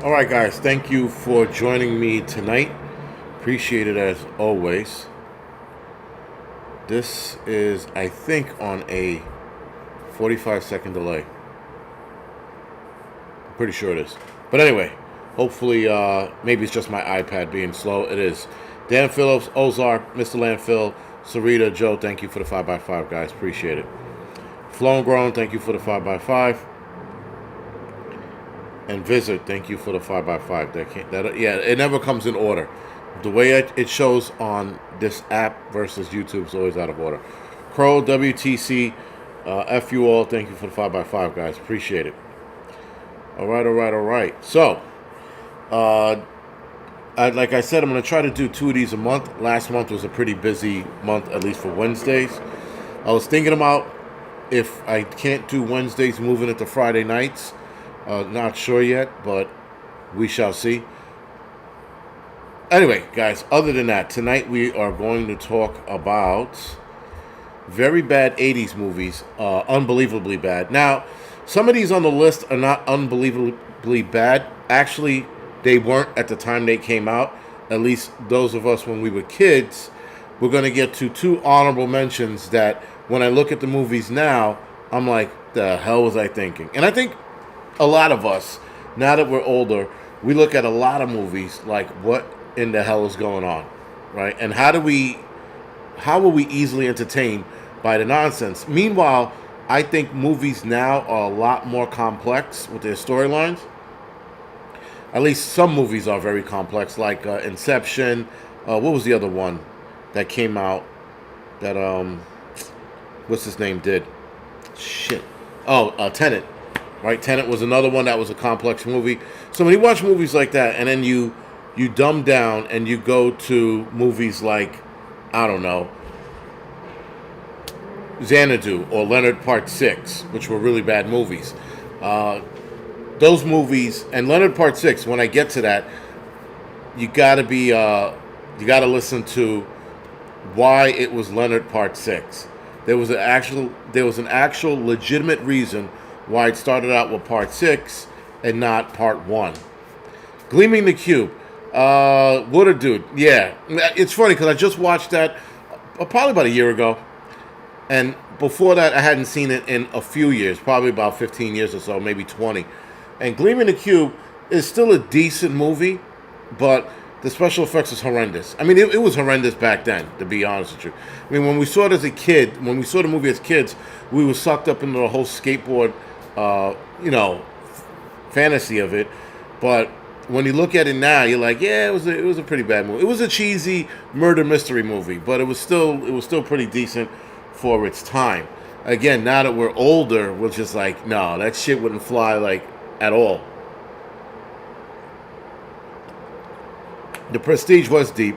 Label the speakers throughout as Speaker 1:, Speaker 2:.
Speaker 1: All right, guys, thank you for joining me tonight. Appreciate it as always. This is, I think, on a 45-second delay. I'm pretty sure it is. But anyway, hopefully, maybe it's just my iPad being slow. It is. Dan Phillips, Ozark, Mr. Landfill, Sarita, Joe, thank you for the 5x5, guys. Appreciate it. Flown Grown, thank you for the 5x5. And Visit, thank you for the 5x5. Yeah, it never comes in order. The way it shows on this app versus YouTube is always out of order. Crow, WTC, F you all. Thank you for the 5x5, guys. Appreciate it. All right. So, like I said, I'm going to try to do 2 of these a month. Last month was a pretty busy month, at least for Wednesdays. I was thinking about if I can't do Wednesdays, moving it to Friday nights. Not sure yet, but we shall see. Anyway, guys, other than that, tonight we are going to talk about very bad 80s movies, unbelievably bad. Now, some of these on the list are not unbelievably bad. Actually, they weren't at the time they came out. At least those of us when we were kids. We're going to get to 2 honorable mentions that when I look at the movies now, I'm like, the hell was I thinking? And I think a lot of us, now that we're older, we look at a lot of movies like, what in the hell is going on, right? And how are we easily entertained by the nonsense? Meanwhile, I think movies now are a lot more complex with their storylines. At least some movies are very complex, like Inception. What was the other one that came out that, what's his name did? Shit. Oh, Tenet. Right, Tenet was another one that was a complex movie. So when you watch movies like that, and then you dumb down and you go to movies like, I don't know, Xanadu or Leonard Part 6, which were really bad movies. Those movies, and Leonard Part 6, when I get to that, you gotta listen to why it was Leonard Part 6. There was an actual legitimate reason why it started out with Part 6 and not Part 1. Gleaming the Cube. Water Dude. Yeah. It's funny because I just watched that probably about a year ago. And before that, I hadn't seen it in a few years. Probably about 15 years or so, maybe 20. And Gleaming the Cube is still a decent movie, but the special effects is horrendous. I mean, it was horrendous back then, to be honest with you. I mean, when we saw it as a kid, when we saw the movie as kids, we were sucked up into the whole skateboard fantasy of it. But when you look at it now, you're like, yeah, it was a pretty bad movie. It was a cheesy murder mystery movie, but it was still pretty decent for its time. Again, now that we're older, we're just like, no, that shit wouldn't fly like at all. The Prestige was deep.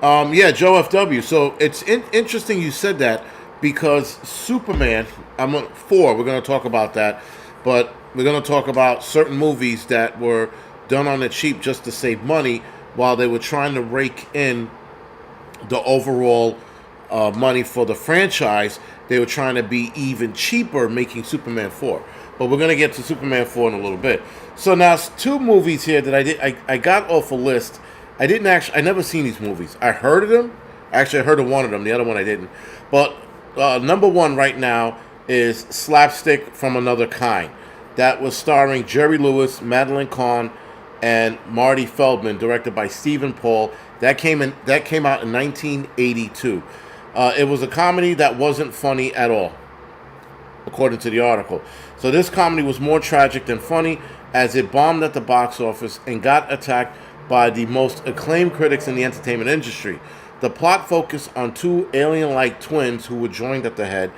Speaker 1: Yeah, Joe FW. So it's interesting you said that because Superman, we're going to talk about that, but we're going to talk about certain movies that were done on the cheap just to save money while they were trying to rake in the overall money for the franchise. They were trying to be even cheaper making Superman 4. But we're going to get to Superman 4 in a little bit. So now, 2 movies here that I got off a list. I never seen these movies. I heard of them. Actually, I heard of one of them. The other one I didn't. But number 1 right now is Slapstick from Another Kind. That was starring Jerry Lewis, Madeline Kahn, and Marty Feldman, directed by Stephen Paul. That came out in 1982. It was a comedy that wasn't funny at all, according to the article. So this comedy was more tragic than funny, as it bombed at the box office and got attacked by the most acclaimed critics in the entertainment industry. The plot focused on 2 alien-like twins who were joined at the head,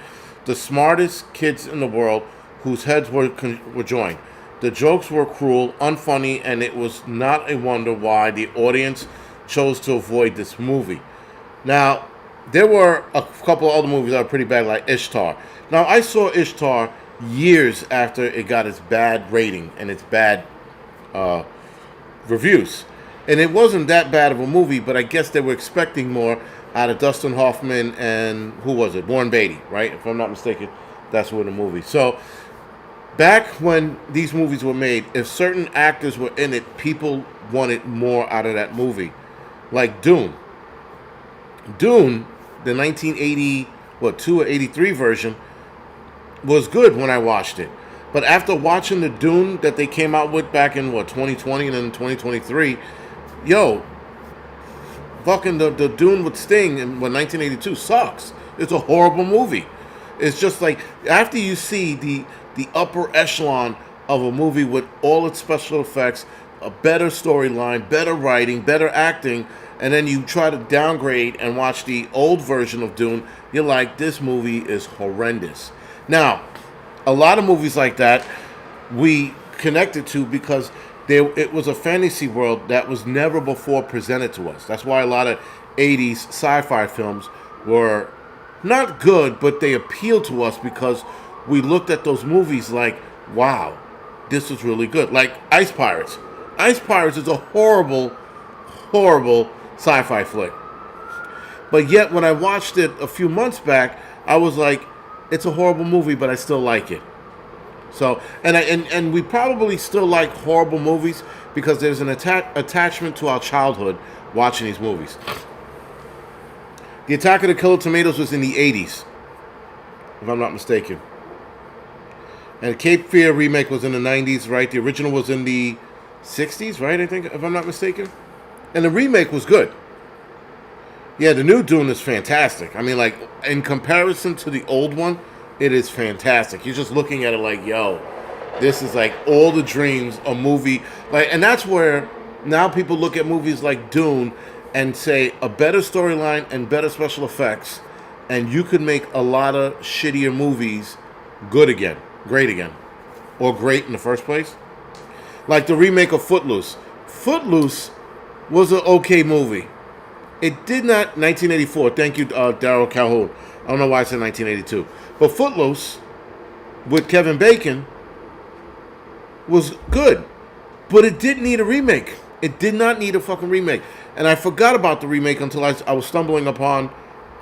Speaker 1: the smartest kids in the world whose heads were joined. The jokes were cruel, unfunny, and it was not a wonder why the audience chose to avoid this movie. Now, there were a couple of other movies that were pretty bad, like Ishtar. Now, I saw Ishtar years after it got its bad rating and its bad reviews. And it wasn't that bad of a movie, but I guess they were expecting more out of Dustin Hoffman and, who was it? Warren Beatty, right? If I'm not mistaken, that's what the movie. So, Back when these movies were made, if certain actors were in it, people wanted more out of that movie. Like Dune. Dune, the 1980, 2 or 83 version, was good when I watched it. But after watching the Dune that they came out with back in 2020 and then 2023, yo, fucking the Dune with Sting in 1982 sucks. It's a horrible movie. It's just like after you see the upper echelon of a movie with all its special effects, a better storyline, better writing, better acting, and then you try to downgrade and watch the old version of Dune, you're like, this movie is horrendous. Now, a lot of movies like that we connected to because it was a fantasy world that was never before presented to us. That's why a lot of 80s sci-fi films were not good, but they appealed to us because we looked at those movies like, wow, this is really good. Like Ice Pirates. Ice Pirates is a horrible, horrible sci-fi flick. But yet, when I watched it a few months back, I was like, it's a horrible movie, but I still like it. So, and we probably still like horrible movies because there's an attachment to our childhood watching these movies. The Attack of the Killer Tomatoes was in the 80s, if I'm not mistaken. And Cape Fear remake was in the 90s, right? The original was in the 60s, right? I think, if I'm not mistaken. And the remake was good. Yeah, the new Dune is fantastic. I mean, like, in comparison to the old one, it is fantastic. You're just looking at it like, yo, this is like all the dreams a movie. Like, and that's where now people look at movies like Dune and say a better storyline and better special effects, and you could make a lot of shittier movies good again, great again, or great in the first place. Like the remake of Footloose. Footloose was an okay movie. It did not, 1984, thank you, Daryl Calhoun. I don't know why I said 1982. But Footloose, with Kevin Bacon, was good. But it didn't need a remake. It did not need a fucking remake. And I forgot about the remake until I was stumbling upon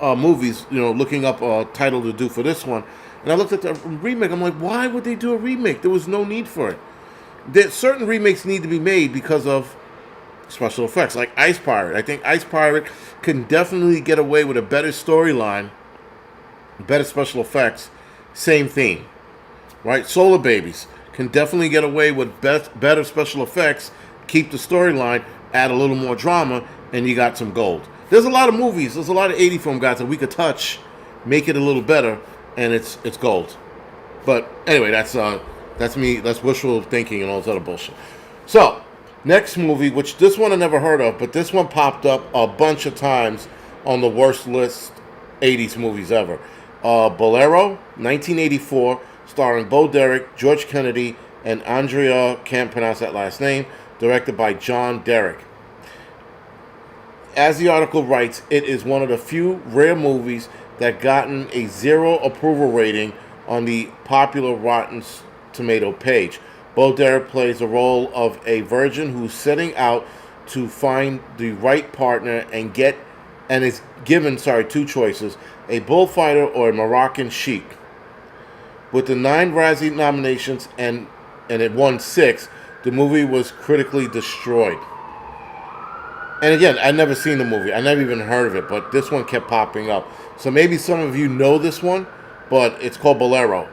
Speaker 1: movies, looking up a title to do for this one. And I looked at the remake. I'm like, why would they do a remake? There was no need for it. Certain remakes need to be made because of special effects, like Ice Pirate. I think Ice Pirate can definitely get away with a better storyline, better special effects, same theme, right? Solar Babies can definitely get away with better special effects, keep the storyline, add a little more drama, and you got some gold. There's a lot of movies, there's a lot of 80 film guys that we could touch, make it a little better, and it's gold. But anyway, that's me, that's wishful thinking and all this other bullshit. So, next movie, which this one I never heard of, but this one popped up a bunch of times on the worst list 80s movies ever. Bolero, 1984, starring Bo Derek, George Kennedy, and Andrea, can't pronounce that last name, directed by John Derek. As the article writes, it is one of the few rare movies that gotten a 0 approval rating on the popular Rotten Tomato page. Bo Derek plays the role of a virgin who's setting out to find the right partner and is given two choices: a bullfighter or a Moroccan sheik. With the 9 Razzie nominations and it won 6, the movie was critically destroyed. And again, I've never seen the movie. I never even heard of it, but this one kept popping up. So maybe some of you know this one, but it's called Bolero.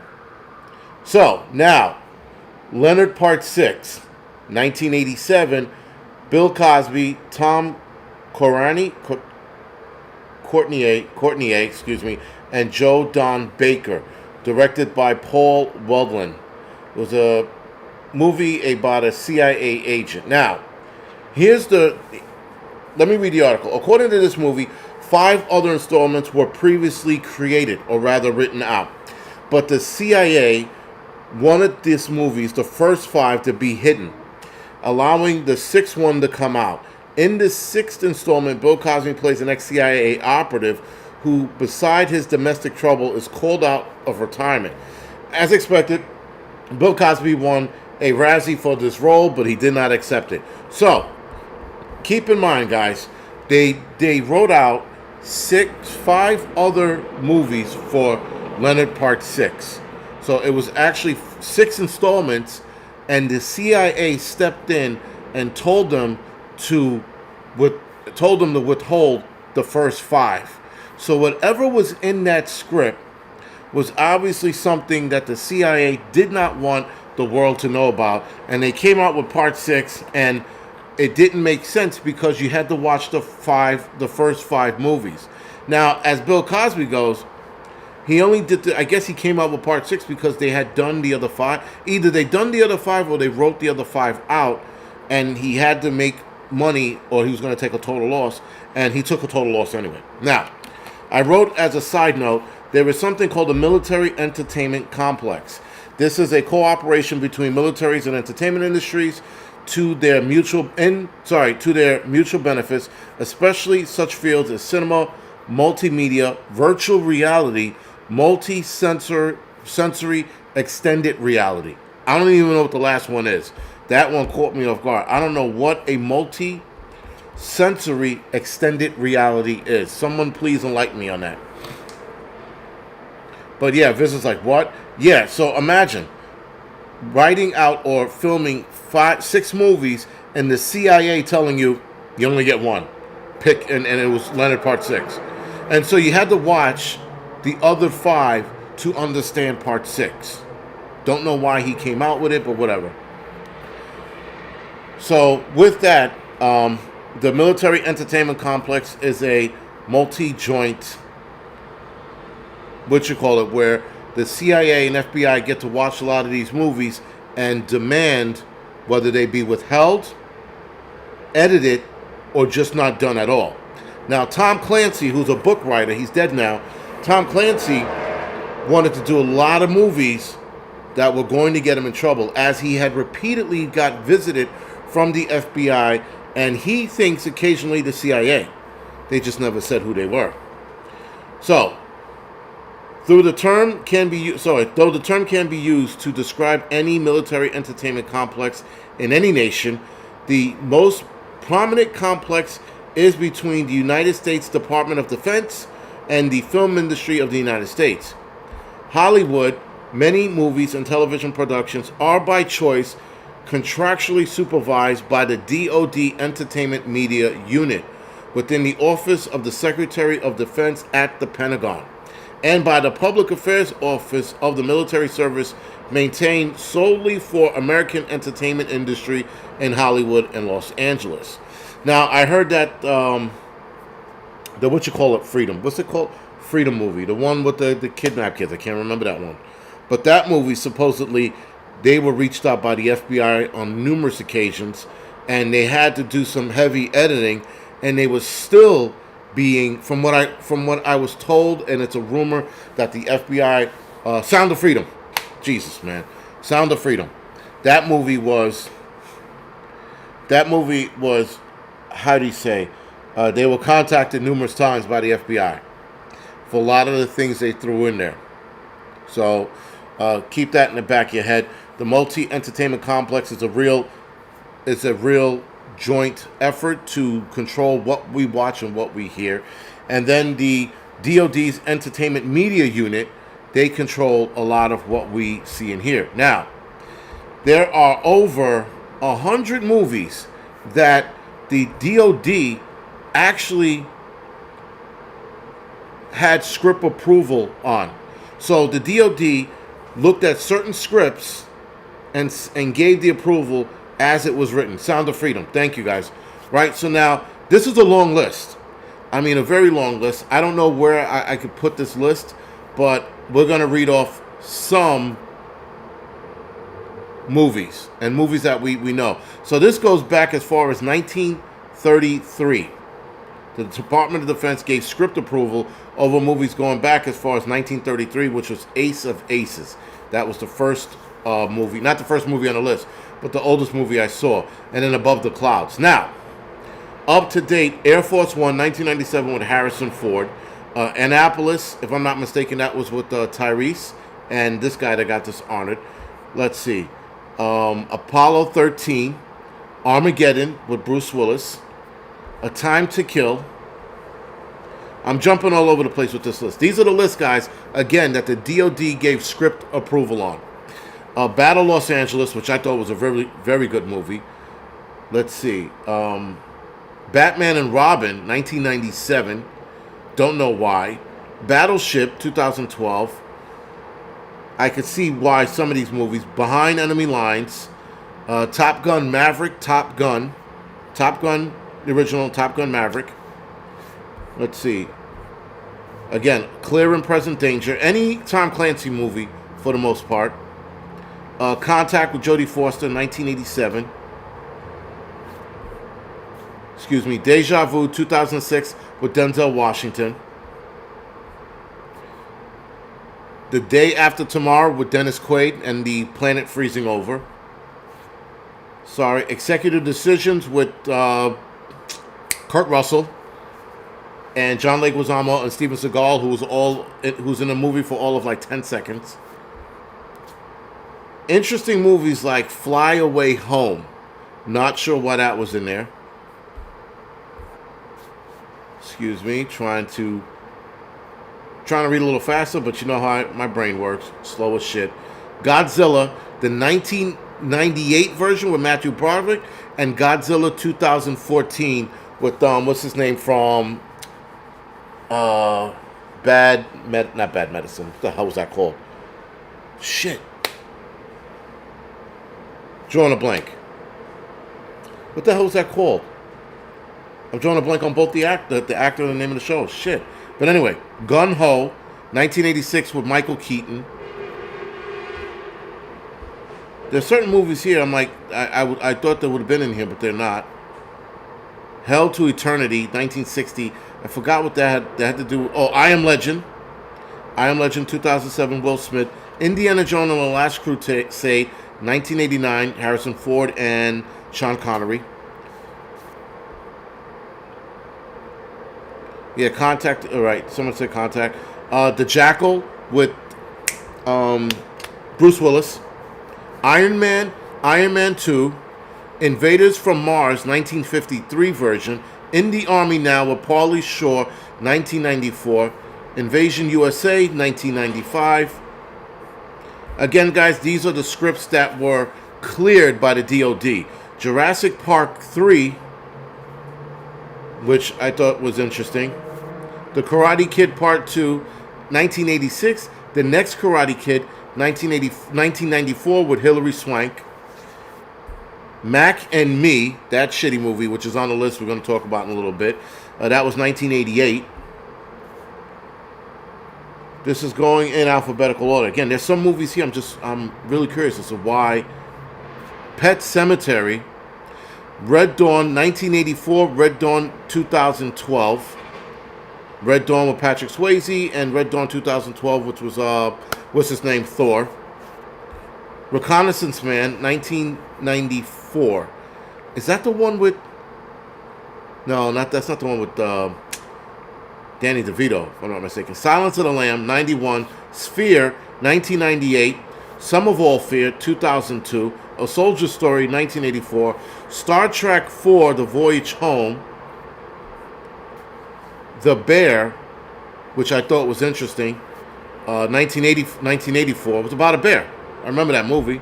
Speaker 1: So, now, Leonard Part 6, 1987, Bill Cosby, Tom Courtney, and Joe Don Baker, directed by Paul Weldon. It was a movie about a CIA agent. Now, let me read the article. According to this movie, 5 other installments were previously created, or rather written out. But the CIA wanted these movies, the first 5, to be hidden, allowing the 6th one to come out. In this 6th installment, Bill Cosby plays an ex-CIA operative who, beside his domestic trouble, is called out of retirement. As expected, Bill Cosby won a Razzie for this role, but he did not accept it. So, keep in mind, guys, they wrote out 5 other movies for Leonard Part 6. So it was actually 6 installments, and the CIA stepped in and told them to withhold the first 5. So whatever was in that script was obviously something that the CIA did not want the world to know about, and they came out with part 6, and it didn't make sense because you had to watch the first 5 movies. Now, as Bill Cosby goes, he only did I guess he came out with part 6 because they had done the other 5. Either they done the other 5 or they wrote the other 5 out, and he had to make money or he was going to take a total loss, and he took a total loss anyway. Now, I wrote as a side note, there is something called the Military Entertainment Complex. This is a cooperation between militaries and entertainment industries to their mutual benefits, especially such fields as cinema, multimedia, virtual reality, multi-sensory extended reality. I don't even know what the last one is. That one caught me off guard. I don't know what a multi-sensory extended reality is. Someone please enlighten me on that. But yeah, Viz like, what? Yeah, so imagine writing out or filming 6 movies and the CIA telling you only get one. Pick, and it was Leonard part 6. And so you had to watch the other 5 to understand part 6. Don't know why he came out with it, but whatever. So with that, the Military Entertainment Complex is a multi-joint, where the CIA and FBI get to watch a lot of these movies and demand whether they be withheld, edited, or just not done at all. Now, Tom Clancy, who's a book writer, he's dead now. Tom Clancy wanted to do a lot of movies that were going to get him in trouble, as he had repeatedly got visited from the FBI, and he thinks occasionally the CIA. They just never said who they were. So, though the term can be used to describe any military entertainment complex in any nation, the most prominent complex is between the United States Department of Defense and the film industry of the United States. Hollywood, many movies and television productions are by choice contractually supervised by the DOD Entertainment Media Unit within the Office of the Secretary of Defense at the Pentagon, and by the Public Affairs Office of the Military Service, maintained solely for American entertainment industry in Hollywood and Los Angeles. Now, I heard that Freedom. What's it called? Freedom movie. The one with the kidnapped kids. I can't remember that one. But that movie, supposedly, they were reached out by the FBI on numerous occasions, and they had to do some heavy editing, and they were still being, from what I was told, and it's a rumor, that the FBI, Sound of Freedom. Jesus, man. Sound of Freedom. That movie was, how do you say, they were contacted numerous times by the FBI for a lot of the things they threw in there. So keep that in the back of your head. The multi-entertainment complex is a real joint effort to control what we watch and what we hear. And then the DOD's Entertainment Media Unit, they control a lot of what we see and hear. Now, there are over 100 movies that the DOD actually had script approval on. So the DOD looked at certain scripts and gave the approval as it was written. Sound of Freedom. Thank you, guys. Right? So now, this is a long list. I mean, a very long list. I don't know where I could put this list, but we're going to read off some movies, and movies that we know. So this goes back as far as 1933. The Department of Defense gave script approval over movies going back as far as 1933, which was Ace of Aces. That was the first movie, not the first movie on the list, but the oldest movie I saw. And then Above the Clouds. Now, up to date, Air Force One, 1997 with Harrison Ford. Annapolis, if I'm not mistaken, that was with Tyrese and this guy that got dishonored. Let's see. Apollo 13, Armageddon with Bruce Willis, A Time to Kill. I'm jumping all over the place with this list. These are the lists, guys, again, that the DOD gave script approval on. Battle Los Angeles, which I thought was a very, very good movie. Let's see. Batman and Robin, 1997. Don't know why. Battleship, 2012. I could see why some of these movies. Behind Enemy Lines. Top Gun Maverick, Top Gun, the original Top Gun Maverick. Let's see. Again, Clear and Present Danger. Any Tom Clancy movie, for the most part. Contact with Jodie Foster, 1987. Excuse me. Deja Vu, 2006, with Denzel Washington. The Day After Tomorrow with Dennis Quaid and the planet freezing over. Sorry. Executive Decisions with Kurt Russell and John Leguizamo and Steven Seagal, who's in a movie for all of like 10 seconds. Interesting movies like Fly Away Home. Not sure why that was in there. Excuse me. Trying to read a little faster, but you know how my brain works. Slow as shit. Godzilla, the 1998 version with Matthew Broderick, and Godzilla 2014 with what's his name from not Bad Medicine. What the hell was that called? Shit. Drawing a blank. What the hell was that called? I'm drawing a blank on both the actor and the name of the show. Shit. But anyway, Gun Ho, 1986 with Michael Keaton. There's certain movies here I'm like, I thought they would have been in here, but they're not. Hell to Eternity, 1960. I forgot what that had to do. Oh, I Am Legend, 2007, Will Smith. Indiana Jones and the Last Crusade, 1989, Harrison Ford and Sean Connery. Yeah, Contact. All right, someone said Contact. The Jackal with Bruce Willis. Iron Man 2. Invaders from Mars, 1953 version. In the Army Now with Pauly Shore, 1994. Invasion USA, 1995. Again, guys, these are the scripts that were cleared by the DOD. Jurassic Park 3, which I thought was interesting. The Karate Kid Part 2, 1986. The Next Karate Kid, 1994 with Hilary Swank. Mac and Me, that shitty movie, which is on the list we're going to talk about in a little bit. That was 1988. This is going in alphabetical order. Again, there's some movies here I'm really curious as to why. Pet Sematary, Red Dawn 1984, Red Dawn 2012. Red Dawn with Patrick Swayze, and Red Dawn 2012, which was what's his name, Thor. Reconnaissance Man 1994. Is that the one with? No, that's not the one with Danny DeVito, if I'm not mistaken. Silence of the Lamb, 91. Sphere, 1998. Sum of All Fear, 2002. A Soldier Story, 1984. Star Trek IV, The Voyage Home. The Bear, which I thought was interesting, 1984. It was about a bear. I remember that movie.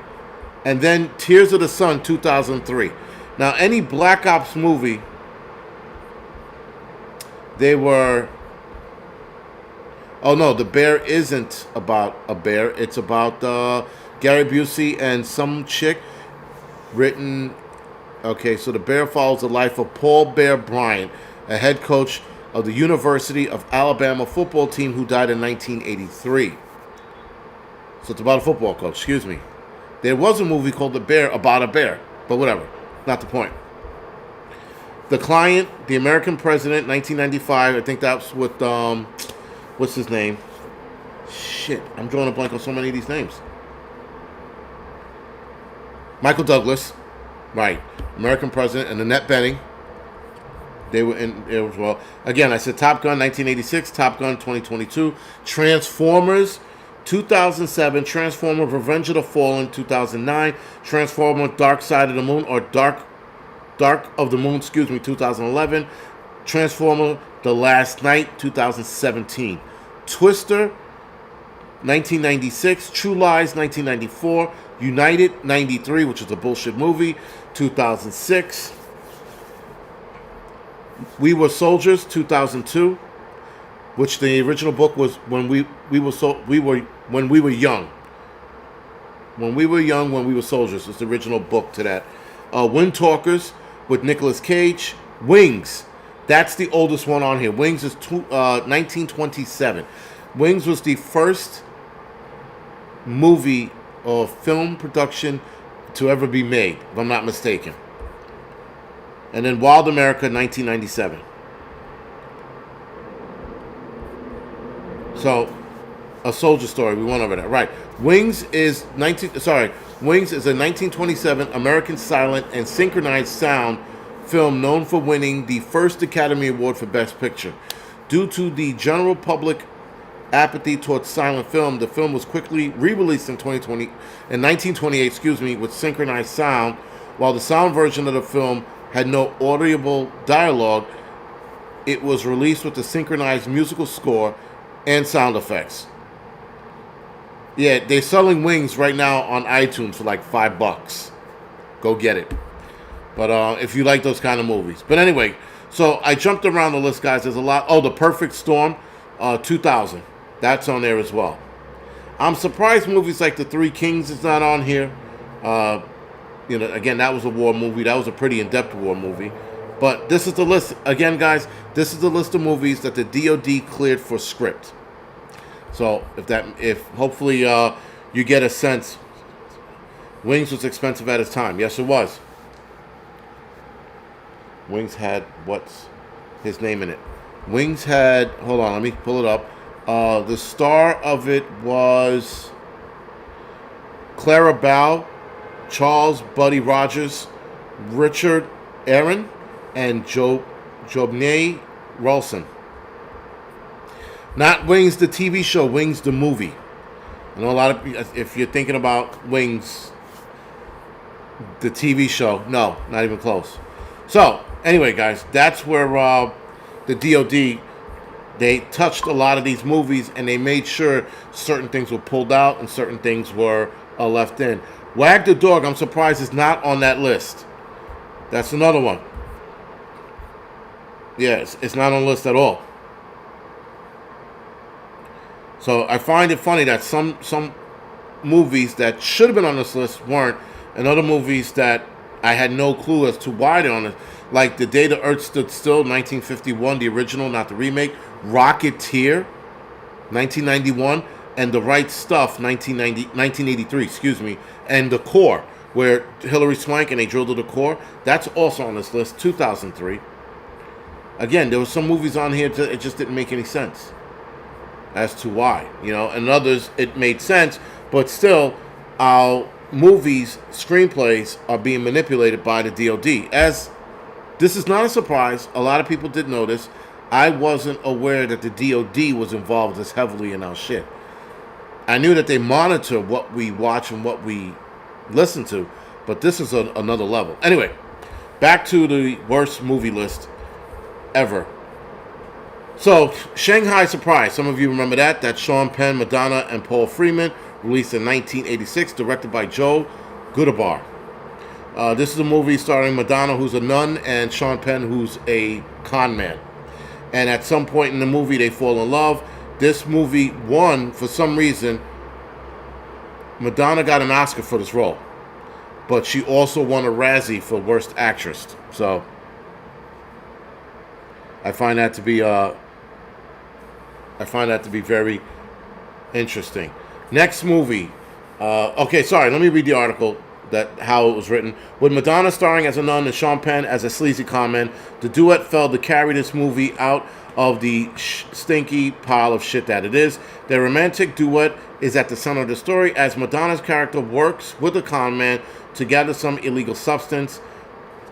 Speaker 1: And then Tears of the Sun, 2003. Now, any Black Ops movie, they were... Oh, no, The Bear isn't about a bear. It's about Gary Busey and some chick written... Okay, so The Bear follows the life of Paul Bear Bryant, a head coach of the University of Alabama football team who died in 1983. So it's about a football coach, excuse me. There was a movie called The Bear about a bear, but whatever, not the point. The Client, The American President, 1995. I think that's with, what's his name? Shit, I'm drawing a blank on so many of these names. Michael Douglas, right. American President, and Annette Bening. They were in there as well. Again, I said Top Gun 1986, Top Gun 2022, Transformers 2007, Transformers Revenge of the Fallen 2009, Transformers Dark Side of the Moon, or Dark of the Moon, 2011, Transformers The Last Night 2017, Twister 1996, True Lies 1994, United, 93, which is a bullshit movie. 2006. We Were Soldiers, 2002, which the original book was when we were young. When we were young, when we were soldiers. It's the original book to that. Wind Talkers with Nicolas Cage. Wings. That's the oldest one on here. Wings is 1927. Wings was the first movie or film production to ever be made, if I'm not mistaken. And then Wild America, 1997. So, A Soldier Story. We went over that. Right. Wings is a 1927 American silent and synchronized sound film known for winning the first Academy Award for Best Picture. Due to the general public apathy towards silent film, the film was quickly re-released in 1928, with synchronized sound. While the sound version of the film had no audible dialogue, it was released with the synchronized musical score and sound effects. Yeah, they're selling Wings right now on iTunes for like $5. Go get it. But if you like those kind of movies. But anyway, so I jumped around the list, guys. There's a lot. Oh, The Perfect Storm, 2000. That's on there as well. I'm surprised movies like The Three Kings is not on here. Again, that was a war movie. That was a pretty in-depth war movie. But this is the list. Again, guys, this is the list of movies that the DOD cleared for script. So if hopefully you get a sense. Wings was expensive at its time. Yes, it was. Wings had what's his name in it? Wings had, hold on, let me pull it up. The star of it was Clara Bow, Charles Buddy Rogers, Richard Aaron, and Jobney Rolson. Not Wings the TV show, Wings the movie. I know a lot of, if you're thinking about Wings the TV show, no, not even close. So, anyway, guys, that's where the DOD, they touched a lot of these movies and they made sure certain things were pulled out and certain things were left in. Wag the Dog, I'm surprised, is not on that list. That's another one. Yes, it's not on the list at all. So I find it funny that some movies that should have been on this list weren't, and other movies that I had no clue as to why they're on it. Like The Day the Earth Stood Still, 1951, the original, not the remake. Rocketeer, 1991, and The Right Stuff, 1983, and The Core, where Hilary Swank and they drilled to the core. That's also on this list, 2003. Again, there were some movies on here it just didn't make any sense as to why, and others it made sense, but still, our movies, screenplays are being manipulated by the DOD. As this is not a surprise, a lot of people did notice. I wasn't aware that the DOD was involved as heavily in our shit. I knew that they monitor what we watch and what we listen to, but this is another level. Anyway, back to the worst movie list ever. So, Shanghai Surprise, some of you remember that. That's Sean Penn, Madonna, and Paul Freeman, released in 1986, directed by Joe Goodbar. This is a movie starring Madonna, who's a nun, and Sean Penn, who's a con man. And at some point in the movie, they fall in love. This movie won, for some reason, Madonna got an Oscar for this role. But she also won a Razzie for Worst Actress. So, I find that to be very interesting. Next movie. Let me read the article, how it was written. With Madonna starring as a nun and Sean Penn as a sleazy con, the duet failed to carry this movie out of the stinky pile of shit that it is. Their romantic duet is at the center of the story as Madonna's character works with a con man to gather some illegal substance,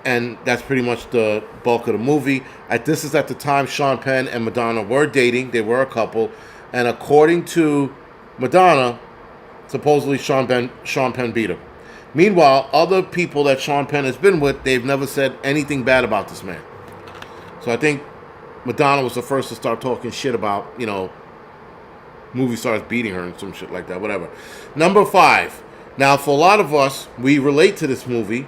Speaker 1: and that's pretty much the bulk of the movie. This is at the time Sean Penn and Madonna were dating. They were a couple, and according to Madonna, supposedly Sean Penn beat her. Meanwhile, other people that Sean Penn has been with, they've never said anything bad about this man. So I think Madonna was the first to start talking shit about, movie stars beating her and some shit like that, whatever. Number 5, Now, for a lot of us, we relate to this movie,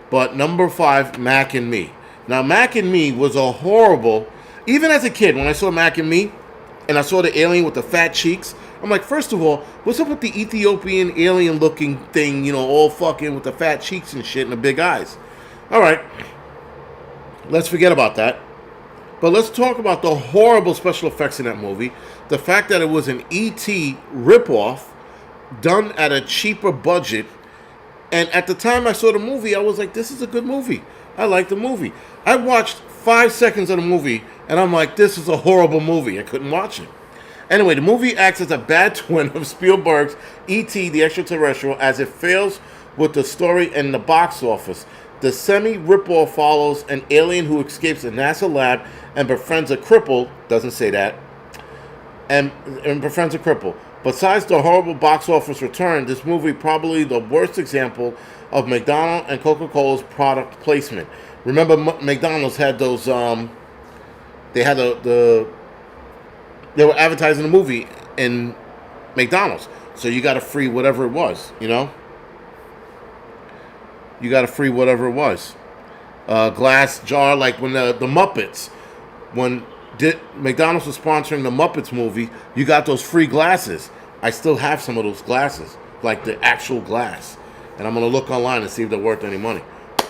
Speaker 1: but number 5, Mac and Me. Now, Mac and Me was a horrible, even as a kid, when I saw Mac and Me, and I saw the alien with the fat cheeks, I'm like, first of all, what's up with the Ethiopian alien-looking thing, all fucking with the fat cheeks and shit and the big eyes? All right, let's forget about that. But let's talk about the horrible special effects in that movie. The fact that it was an E.T. ripoff done at a cheaper budget. And at the time I saw the movie, I was like, this is a good movie. I like the movie. I watched 5 seconds of the movie, and I'm like, this is a horrible movie. I couldn't watch it. Anyway, the movie acts as a bad twin of Spielberg's E.T. the Extraterrestrial, as it fails with the story and the box office. The semi-ripoff follows an alien who escapes a NASA lab and befriends a cripple, doesn't say that, and befriends a cripple. Besides the horrible box office return, this movie probably the worst example of McDonald's and Coca-Cola's product placement. Remember, McDonald's had those, they had they were advertising the movie in McDonald's. So you got a free whatever it was, You got a free whatever it was. Glass jar, like when the Muppets, when McDonald's was sponsoring the Muppets movie, you got those free glasses. I still have some of those glasses, like the actual glass. And I'm going to look online and see if they're worth any money.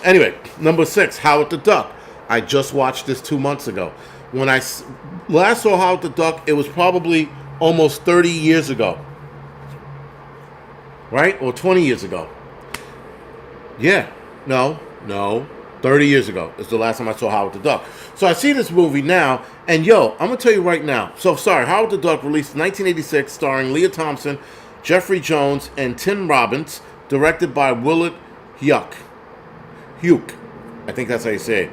Speaker 1: Anyway, number 6, Howard the Duck. I just watched this 2 months ago. When I last saw Howard the Duck, it was probably almost 30 years ago. Right? Or 20 years ago. Yeah. No. 30 years ago is the last time I saw Howard the Duck. So I see this movie now, and yo, I'm going to tell you right now. So, sorry, Howard the Duck released in 1986, starring Leah Thompson, Jeffrey Jones, and Tim Robbins, directed by Willard Huyck. I think that's how you say it.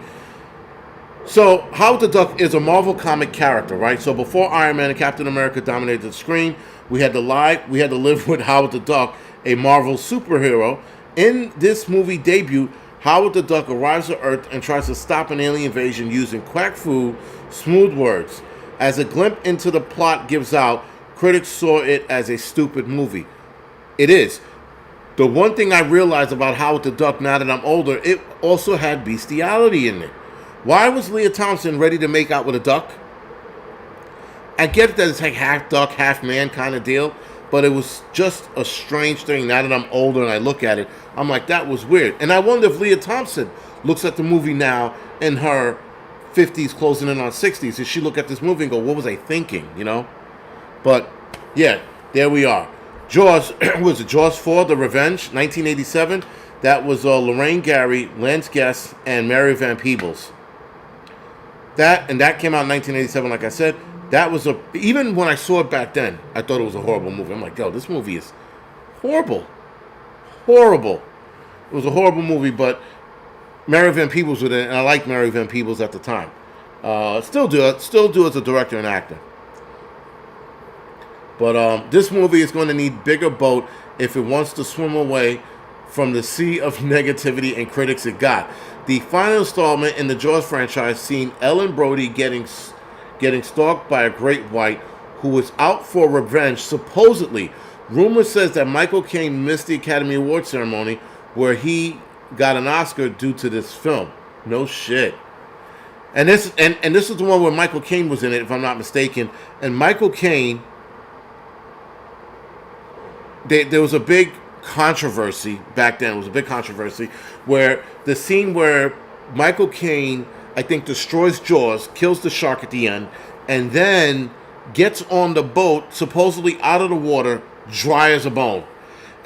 Speaker 1: So, Howard the Duck is a Marvel comic character, right? So, before Iron Man and Captain America dominated the screen, we had to live with Howard the Duck, a Marvel superhero. In this movie debut, Howard the Duck arrives to Earth and tries to stop an alien invasion using quack fu, smooth words. As a glimpse into the plot gives out, critics saw it as a stupid movie. It is. The one thing I realized about Howard the Duck now that I'm older, it also had bestiality in it. Why was Leah Thompson ready to make out with a duck? I get that it's like half duck, half man kind of deal, but it was just a strange thing. Now that I'm older and I look at it, I'm like, that was weird. And I wonder if Leah Thompson looks at the movie now in her 50s, closing in on 60s. Does she look at this movie and go, what was I thinking, But, yeah, there we are. Jaws, was it Jaws 4, The Revenge, 1987? That was Lorraine Gary, Lance Guest, and Mary Van Peebles. That came out in 1987, like I said. That was even when I saw it back then, I thought it was a horrible movie. I'm like, yo, this movie is horrible. Horrible. It was a horrible movie, but Mary Van Peebles was in it, and I liked Mary Van Peebles at the time. Still do as a director and actor. But this movie is going to need bigger boat if it wants to swim away from the sea of negativity and critics it got. The final installment in the Jaws franchise seen Ellen Brody getting stalked by a great white who was out for revenge, supposedly. Rumor says that Michael Caine missed the Academy Award ceremony where he got an Oscar due to this film. No shit. And this is the one where Michael Caine was in it, if I'm not mistaken. And Michael Caine, there was a big controversy back then. It was a big controversy where the scene where Michael Caine, I think, destroys Jaws, kills the shark at the end, and then gets on the boat, supposedly out of the water, dry as a bone.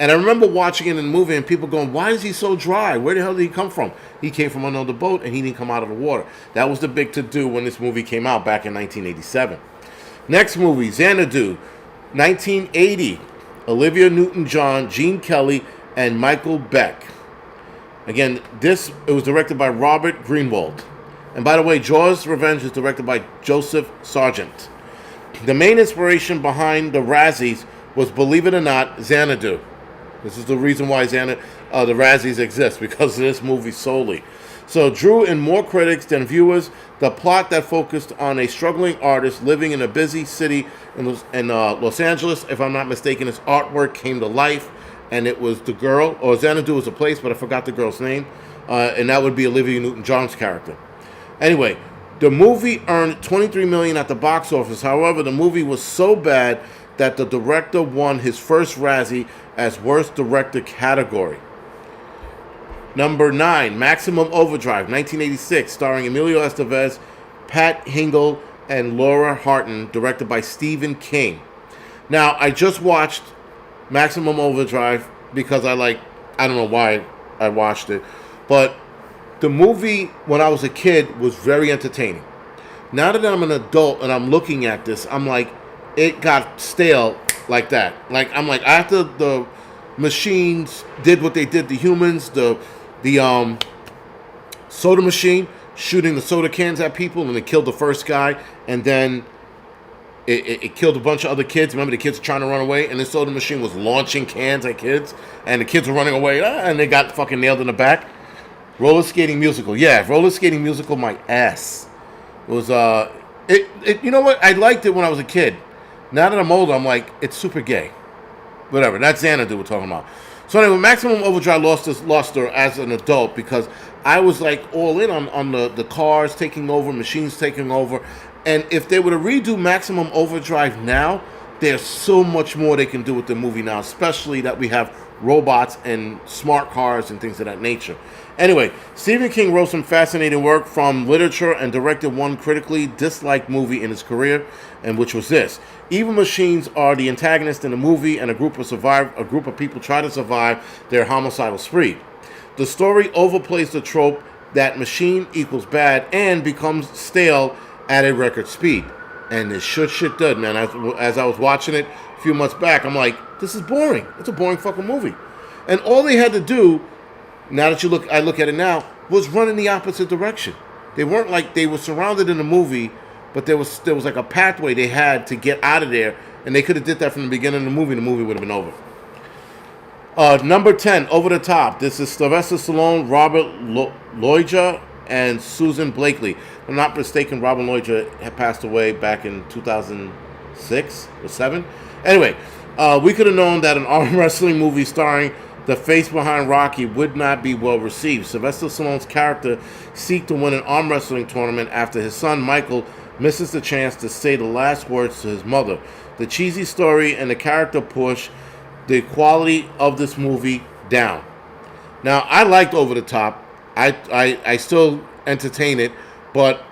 Speaker 1: And I remember watching it in the movie and people going, why is he so dry? Where the hell did he come from? He came from another boat and he didn't come out of the water. That was the big to-do when this movie came out back in 1987. Next movie, Xanadu, 1980. Olivia Newton-John, Gene Kelly, and Michael Beck. Again, it was directed by Robert Greenwald. And by the way, Jaws Revenge is directed by Joseph Sargent. The main inspiration behind the Razzies was, believe it or not, Xanadu. This is the reason why the Razzies exist, because of this movie solely. So drew in more critics than viewers. The plot that focused on a struggling artist living in a busy city in Los Angeles. If I'm not mistaken, his artwork came to life and it was the girl, or Xanadu was a place, but I forgot the girl's name, and that would be Olivia Newton-John's character. Anyway, the movie earned $23 million at the box office. However, the movie was so bad that the director won his first Razzie as Worst Director category. Number 9, Maximum Overdrive, 1986, starring Emilio Estevez, Pat Hingle, and Laura Harton, directed by Stephen King. Now, I just watched Maximum Overdrive because I don't know why I watched it, but the movie when I was a kid was very entertaining. Now that I'm an adult and I'm looking at this, I'm like, it got stale like that. I'm like, after the machines did what they did to humans, the soda machine shooting the soda cans at people, and it killed the first guy, and then it killed a bunch of other kids. Remember, the kids were trying to run away, and the soda machine was launching cans at kids, and the kids were running away, and they got fucking nailed in the back. Roller skating musical. Yeah, roller skating musical, my ass. It was, you know what? I liked it when I was a kid. Now that I'm older, I'm like, it's super gay. Whatever, that's Xanadu we're talking about. So anyway, Maximum Overdrive lost her as an adult because I was like all in on the cars taking over, machines taking over. And if they were to redo Maximum Overdrive now, there's so much more they can do with the movie now, especially that we have robots and smart cars and things of that nature. Anyway, Stephen King wrote some fascinating work from literature and directed one critically disliked movie in his career, and which was this. Evil machines are the antagonist in the movie, and a group of people try to survive their homicidal spree. The story overplays the trope that machine equals bad and becomes stale at a record speed. And this shit did, man. As I was watching it a few months back, I'm like, this is boring. It's a boring fucking movie. And all they had to do, now that I look at it now, was run in the opposite direction. They weren't like, they were surrounded in the movie, but there was like a pathway they had to get out of there, and they could have did that from the beginning of the movie would have been over. Number 10, Over the Top. This is Sylvester Stallone, Robert Loggia, and Susan Blakely. If I'm not mistaken, Robert Loggia had passed away back in 2006 or 7. Anyway, we could have known that an arm wrestling movie starring the face behind Rocky would not be well received. Sylvester Stallone's character seeks to win an arm wrestling tournament after his son Michael misses the chance to say the last words to his mother. The cheesy story and the character push the quality of this movie down. Now, I liked Over the Top. I still entertain it, but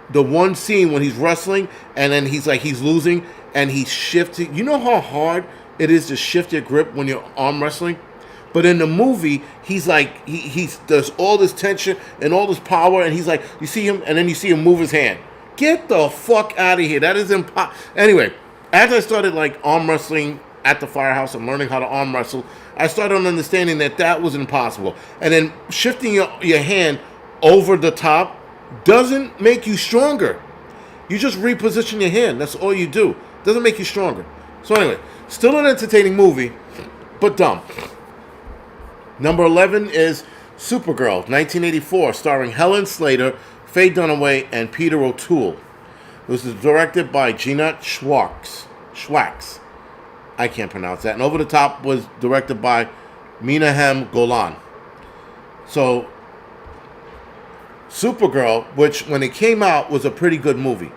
Speaker 1: the one scene when he's wrestling and then he's losing and he's shifting. You know how hard it is to shift your grip when you're arm wrestling? But in the movie, he's like, there's all this tension and all this power, and he's like, you see him, and then you see him move his hand. Get the fuck out of here. That is impossible. Anyway, as I started like arm wrestling at the firehouse and learning how to arm wrestle, I started understanding that was impossible. And then shifting your hand over the top doesn't make you stronger. You just reposition your hand. That's all you do. Doesn't make you stronger. So anyway, still an entertaining movie, but dumb. Number 11 is Supergirl, 1984, starring Helen Slater, Faye Dunaway, and Peter O'Toole. This is directed by Gina Schwacks. I can't pronounce that. And Over the Top was directed by Menahem Golan. So, Supergirl, which when it came out was a pretty good movie.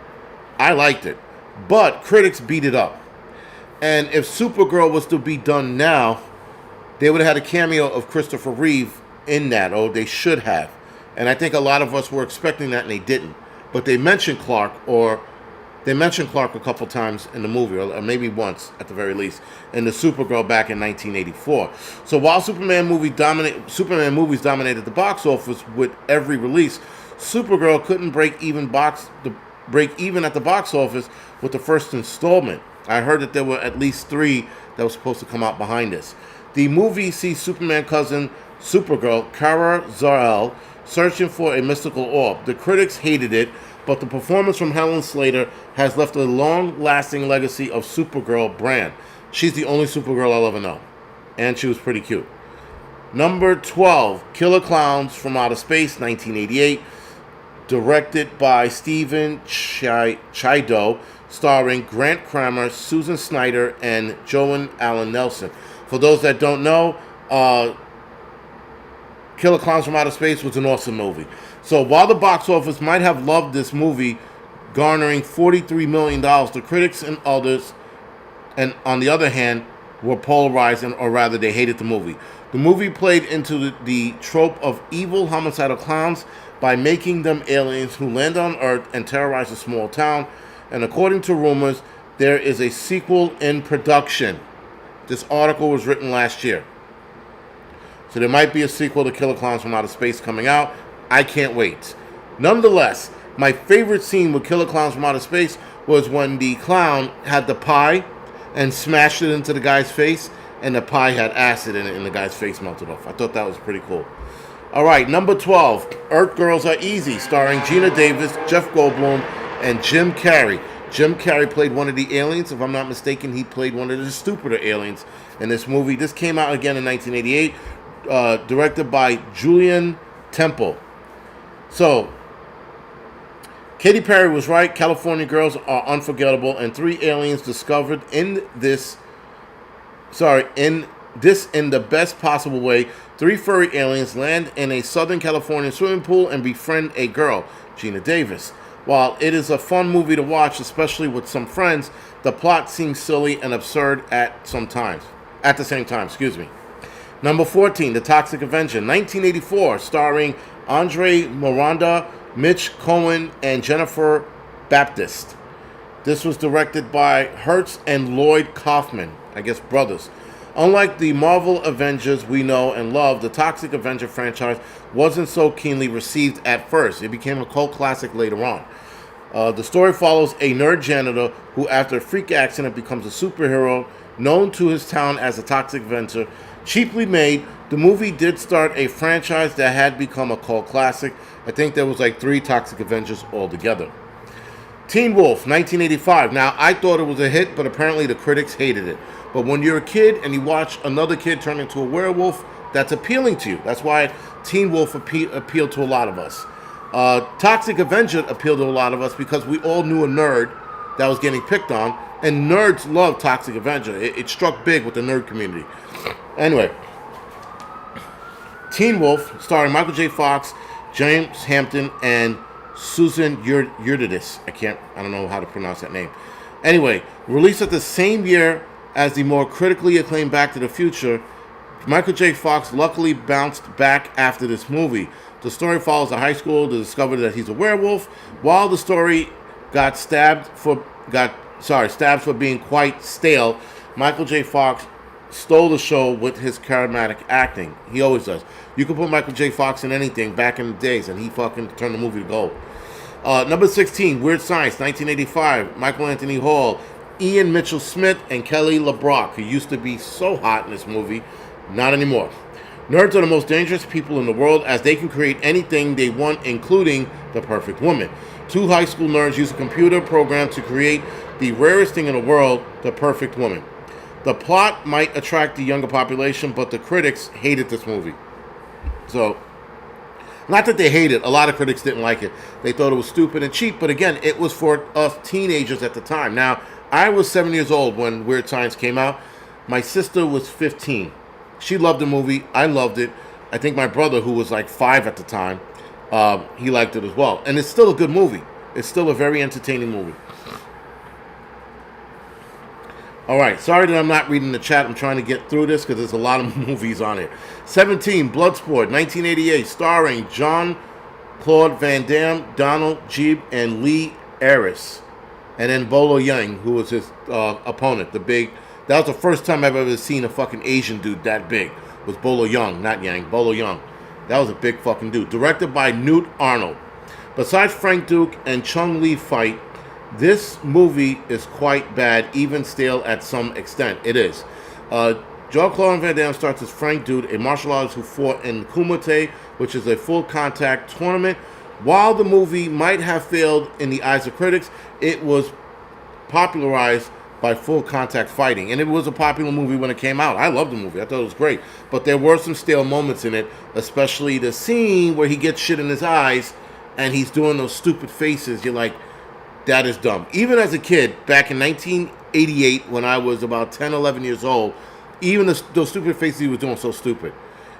Speaker 1: I liked it. But critics beat it up. And if Supergirl was to be done now, they would have had a cameo of Christopher Reeve in that, or they should have. And I think a lot of us were expecting that, and they didn't. But they mentioned Clark a couple times in the movie, or maybe once at the very least, in the Supergirl back in 1984. So while Superman movies dominated the box office with every release, Supergirl couldn't break even at the box office with the first installment. I heard that there were at least 3 that were supposed to come out behind this. The movie sees Superman cousin Supergirl, Kara Zor-El, searching for a mystical orb. The critics hated it, but the performance from Helen Slater has left a long-lasting legacy of Supergirl brand. She's the only Supergirl I'll ever know. And she was pretty cute. Number 12, Killer Clowns from Outer Space, 1988. Directed by Stephen Chido, starring Grant Kramer, Susan Snyder, and Joan Allen Nelson. For those that don't know, Killer Clowns from Outer Space was an awesome movie. So while the box office might have loved this movie, garnering $43 million, the critics and others, and on the other hand, were polarized, or rather they hated the movie. The movie played into the trope of evil homicidal clowns by making them aliens who land on Earth and terrorize a small town. And according to rumors, there is a sequel in production. This article was written last year. So there might be a sequel to Killer Clowns from Outer Space coming out. I can't wait. Nonetheless, my favorite scene with Killer Clowns from Outer Space was when the clown had the pie and smashed it into the guy's face, and the pie had acid in it, and the guy's face melted off. I thought that was pretty cool. All right, number 12, Earth Girls Are Easy, starring Gina Davis, Jeff Goldblum, and Jim Carrey. Jim Carrey played one of the aliens. If I'm not mistaken, he played one of the stupider aliens in this movie. This came out again in 1988, directed by Julian Temple. So, Katy Perry was right. California Girls are unforgettable, and three aliens discovered in the best possible way. Three furry aliens land in a Southern California swimming pool and befriend a girl, Gina Davis. While it is a fun movie to watch, especially with some friends, the plot seems silly and absurd at the same time. Number 14, The Toxic Avenger, 1984, starring Andre Miranda, Mitch Cohen, and Jennifer Baptiste. This was directed by Hertz and Lloyd Kaufman, I guess brothers. Unlike the Marvel Avengers we know and love, the Toxic Avenger franchise wasn't so keenly received at first. It became a cult classic later on. The story follows a nerd janitor who, after a freak accident, becomes a superhero known to his town as the Toxic Avenger. Cheaply made, the movie did start a franchise that had become a cult classic. I think there was like 3 Toxic Avengers altogether. Teen Wolf, 1985. Now, I thought it was a hit, but apparently the critics hated it. But when you're a kid and you watch another kid turn into a werewolf, that's appealing to you. That's why Teen Wolf appealed to a lot of us. Toxic Avenger appealed to a lot of us because we all knew a nerd that was getting picked on, and nerds love Toxic Avenger. It struck big with the nerd community. Anyway, Teen Wolf, starring Michael J. Fox, James Hampton, and Susan Urdides. I don't know how to pronounce that name. Anyway, released at the same year as the more critically acclaimed Back to the Future, Michael J. Fox luckily bounced back after this movie. The story follows a high school to discover that he's a werewolf. While the story got stabbed for being quite stale, Michael J. Fox stole the show with his charismatic acting. He always does. You could put Michael J. Fox in anything back in the days, and he fucking turned the movie to gold. Number 16, Weird Science, 1985. Michael Anthony Hall, Ian Mitchell Smith, and Kelly LeBrock, who used to be so hot in this movie. Not anymore. Nerds are the most dangerous people in the world, as they can create anything they want, including the perfect woman. 2 high school nerds use a computer program to create the rarest thing in the world, the perfect woman. The plot might attract the younger population, but the critics hated this movie. So, not that they hated it, a lot of critics didn't like it. They thought it was stupid and cheap, but again, it was for us teenagers at the time. Now, I was 7 years old when Weird Science came out. My sister was 15. She loved the movie. I loved it. I think my brother, who was like 5 at the time, he liked it as well. And it's still a good movie. It's still a very entertaining movie. All right. Sorry that I'm not reading the chat. I'm trying to get through this because there's a lot of movies on it. 17, Bloodsport, 1988, starring Jean-Claude Van Damme, Donald Jeeb, and Lee Ayres. And then Bolo Yang, who was his opponent, the big... That was the first time I've ever seen a fucking Asian dude that big. It was Bolo Yang, not Yang. Bolo Yang. That was a big fucking dude. Directed by Newt Arnold. Besides Frank Duke and Chung Lee fight, this movie is quite bad, even stale at some extent. It is. Jean-Claude Van Damme starts as Frank Duke, a martial artist who fought in Kumite, which is a full contact tournament. While the movie might have failed in the eyes of critics, it was popularized by full contact fighting, and it was a popular movie when it came out. I loved the movie. I thought it was great, but there were some stale moments in it, especially the scene where he gets shit in his eyes and he's doing those stupid faces. You're like, that is dumb. Even as a kid, back in 1988, when I was about 10, 11 years old, Even those stupid faces he was doing so stupid,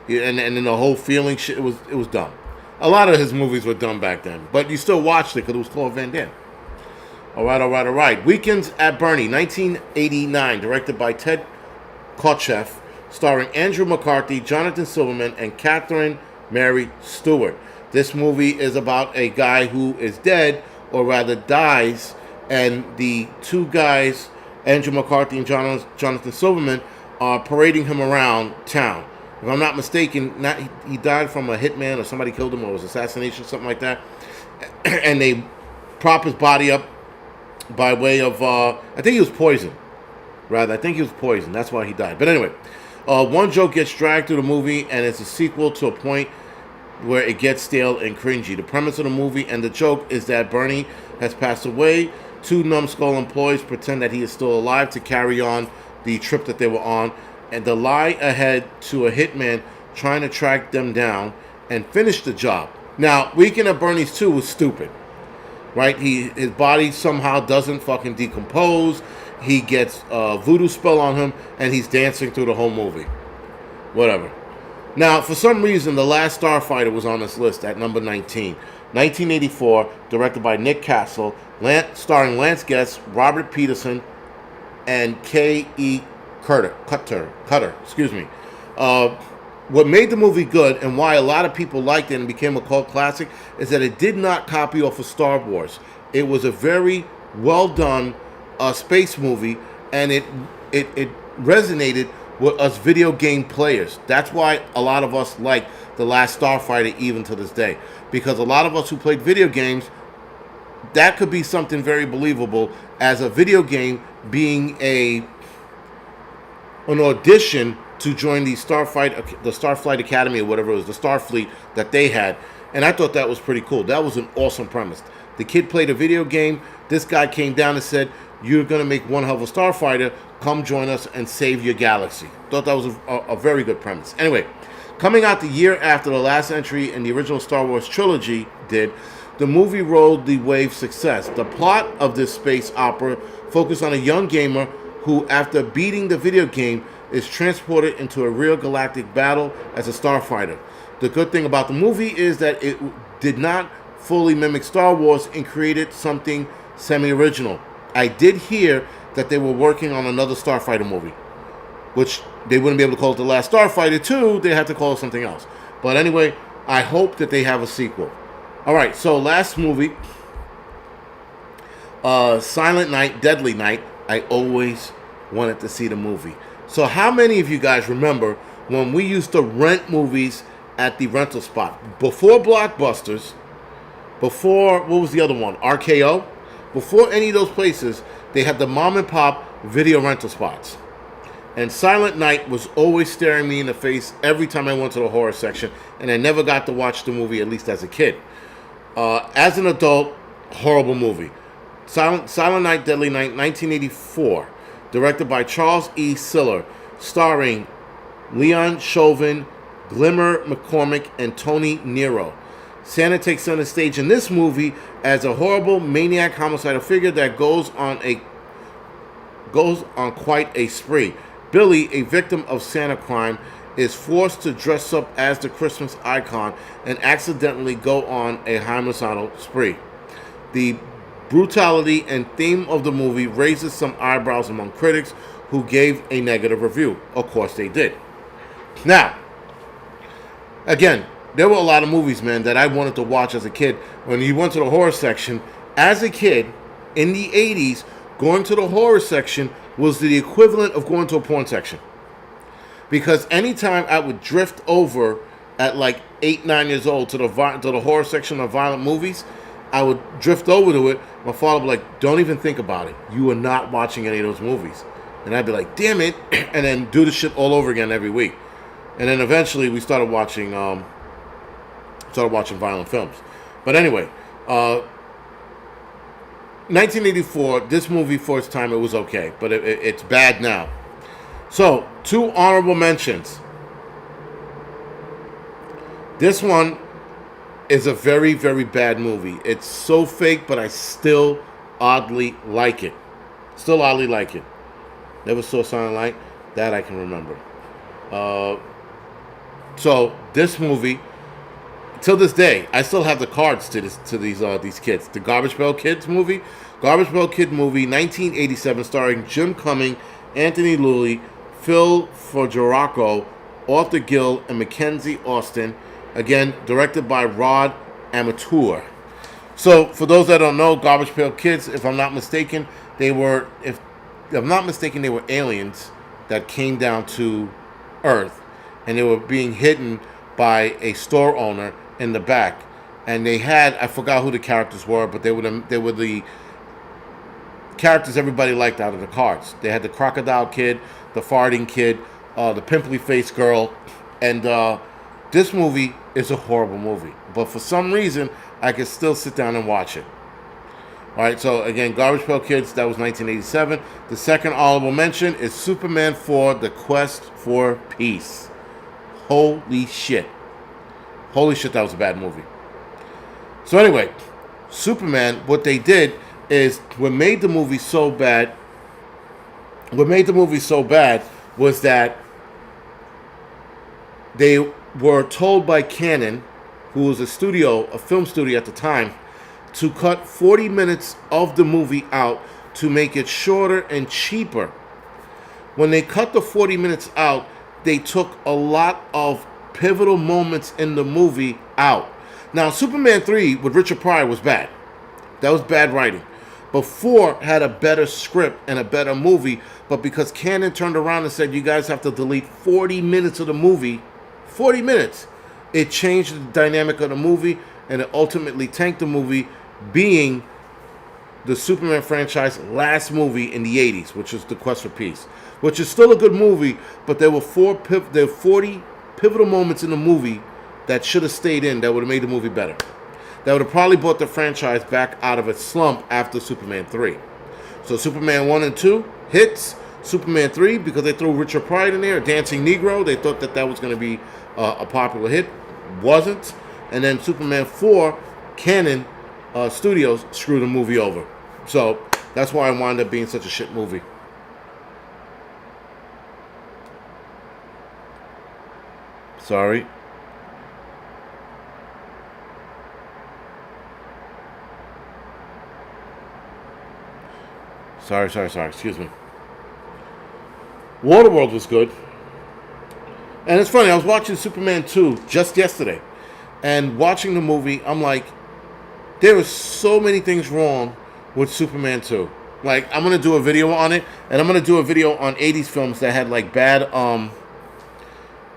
Speaker 1: yeah, and then the whole feeling shit, it was dumb. A lot of his movies were dumb back then, but you still watched it because it was Claude Van Damme. All right. Weekends at Bernie, 1989, directed by Ted Kotcheff, starring Andrew McCarthy, Jonathan Silverman, and Catherine Mary Stewart. This movie is about a guy who is dead, or rather dies, and the two guys, Andrew McCarthy and Jonathan Silverman, are parading him around town. If I'm not mistaken, he died from a hitman or somebody killed him, or it was assassination, something like that. And they prop his body up by way of, I think he was poisoned. That's why he died. But anyway, one joke gets dragged through the movie, and it's a sequel to a point where it gets stale and cringy. The premise of the movie and the joke is that Bernie has passed away. Two numbskull employees pretend that he is still alive to carry on the trip that they were on, and the lie ahead to a hitman trying to track them down and finish the job. Now, Weekend at Bernie's 2 was stupid, right? His body somehow doesn't fucking decompose. He gets a voodoo spell on him, and he's dancing through the whole movie. Whatever. Now, for some reason, The Last Starfighter was on this list at number 19. 1984, directed by Nick Castle, starring Lance Guest, Robert Peterson, and K.E. Cutter. What made the movie good and why a lot of people liked it and became a cult classic is that it did not copy off of Star Wars. It was a very well done space movie, and it resonated with us video game players. That's why a lot of us like The Last Starfighter even to this day, because a lot of us who played video games, that could be something very believable as a video game being an audition to join the Starflight Academy or whatever it was, the Starfleet that they had. And I thought that was pretty cool. That was an awesome premise. The kid played a video game. This guy came down and said, "You're going to make one hell of a starfighter. Come join us and save your galaxy." Thought that was a very good premise. Anyway, coming out the year after the last entry in the original Star Wars trilogy did, the movie rode the wave success. The plot of this space opera focused on a young gamer who, after beating the video game, is transported into a real galactic battle as a starfighter. The good thing about the movie is that it did not fully mimic Star Wars and created something semi-original. I did hear that they were working on another Starfighter movie, which they wouldn't be able to call it The Last Starfighter 2, they had to call it something else. But anyway, I hope that they have a sequel. Alright, so last movie, Silent Night, Deadly Night. I always wanted to see the movie. So how many of you guys remember when we used to rent movies at the rental spot? Before Blockbusters, before, what was the other one? RKO? Before any of those places, they had the mom and pop video rental spots. And Silent Night was always staring me in the face every time I went to the horror section, and I never got to watch the movie, at least as a kid. As an adult, horrible movie. Silent Night, Deadly Night, 1984. Directed by Charles E. Siller. Starring Leon Chauvin, Glimmer McCormick, and Tony Nero. Santa takes center stage in this movie as a horrible maniac homicidal figure that goes on quite a spree. Billy, a victim of Santa crime, is forced to dress up as the Christmas icon and accidentally go on a homicidal spree. The brutality and theme of the movie raises some eyebrows among critics who gave a negative review. Of course they did. Now, again, there were a lot of movies, man, that I wanted to watch as a kid. When you went to the horror section, as a kid, in the 80s, going to the horror section was the equivalent of going to a porn section. Because anytime I would drift over at like 8, 9 years old to the horror section of violent movies, I would drift over to it. My father would be like, "Don't even think about it. You are not watching any of those movies." And I'd be like, "Damn it," and then do the shit all over again every week. And then eventually we started watching violent films. But anyway, 1984, this movie for its time, it was okay, but it's bad now. So, 2 honorable mentions. This one is a very, very bad movie. It's so fake, but I still oddly like it. Never saw Silent Night. That I can remember. So this movie, till this day, I still have the cards to these kids. The Garbage Pail Kids movie, 1987, starring Jim Cumming, Anthony Lully, Phil Fajorako, Arthur Gill, and Mackenzie Austin. Again, directed by Rod Amateur. So, for those that don't know, Garbage Pail Kids, if I'm not mistaken, they were aliens that came down to Earth, and they were being hidden by a store owner in the back. And they had, I forgot who the characters were, but they were the characters everybody liked out of the cards. They had the crocodile kid, the farting kid, the pimply faced girl, and this movie is a horrible movie. But for some reason, I can still sit down and watch it. All right, so again, Garbage Pail Kids, that was 1987. The second honorable mention is Superman 4, The Quest for Peace. Holy shit. Holy shit, that was a bad movie. So anyway, Superman, what they did is what made the movie so bad was that they were told by Canon, who was a film studio at the time, to cut 40 minutes of the movie out to make it shorter and cheaper. When they cut the 40 minutes out, they took a lot of pivotal moments in the movie out. Now, Superman 3 with Richard Pryor was bad. That was bad writing. But 4 had a better script and a better movie, but because Canon turned around and said, you guys have to delete 40 minutes of the movie, 40 minutes, it changed the dynamic of the movie, and it ultimately tanked the movie, being the Superman franchise last movie in the 80s, which was The Quest for Peace, which is still a good movie, but there were 40 pivotal moments in the movie that should have stayed in, that would have made the movie better. That would have probably brought the franchise back out of its slump after Superman 3. So Superman 1 and 2 hits. Superman 3, because they threw Richard Pryor in there, a dancing Negro, they thought that was going to be a popular hit. Wasn't. And then Superman 4, Canon Studios screwed the movie over. So that's why it wound up being such a shit movie. Sorry. Sorry. Excuse me. Waterworld was good. And it's funny, I was watching Superman 2 just yesterday. And watching the movie, I'm like, there are so many things wrong with Superman 2. Like, I'm going to do a video on it. And I'm going to do a video on 80s films that had, like, bad,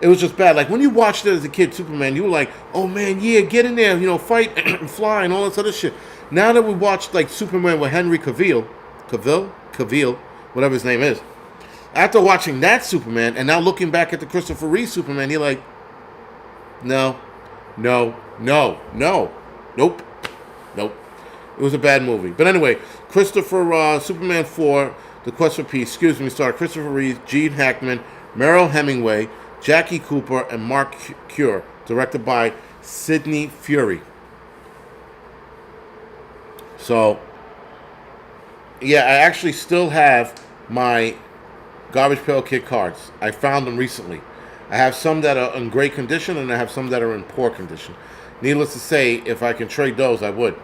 Speaker 1: it was just bad. Like, when you watched it as a kid, Superman, you were like, oh, man, yeah, get in there, fight and fly and all this other shit. Now that we watched, like, Superman with Henry Cavill, whatever his name is, after watching that Superman and now looking back at the Christopher Reeve Superman, you're like, nope. It was a bad movie. But anyway, Superman 4, The Quest for Peace, starred Christopher Reeve, Gene Hackman, Merrill Hemingway, Jackie Cooper, and Mark Cure, directed by Sidney Furie. So, yeah, I actually still have my Garbage Pail Kid cards. I found them recently. I have some that are in great condition, and I have some that are in poor condition. Needless to say, if I can trade those, I would.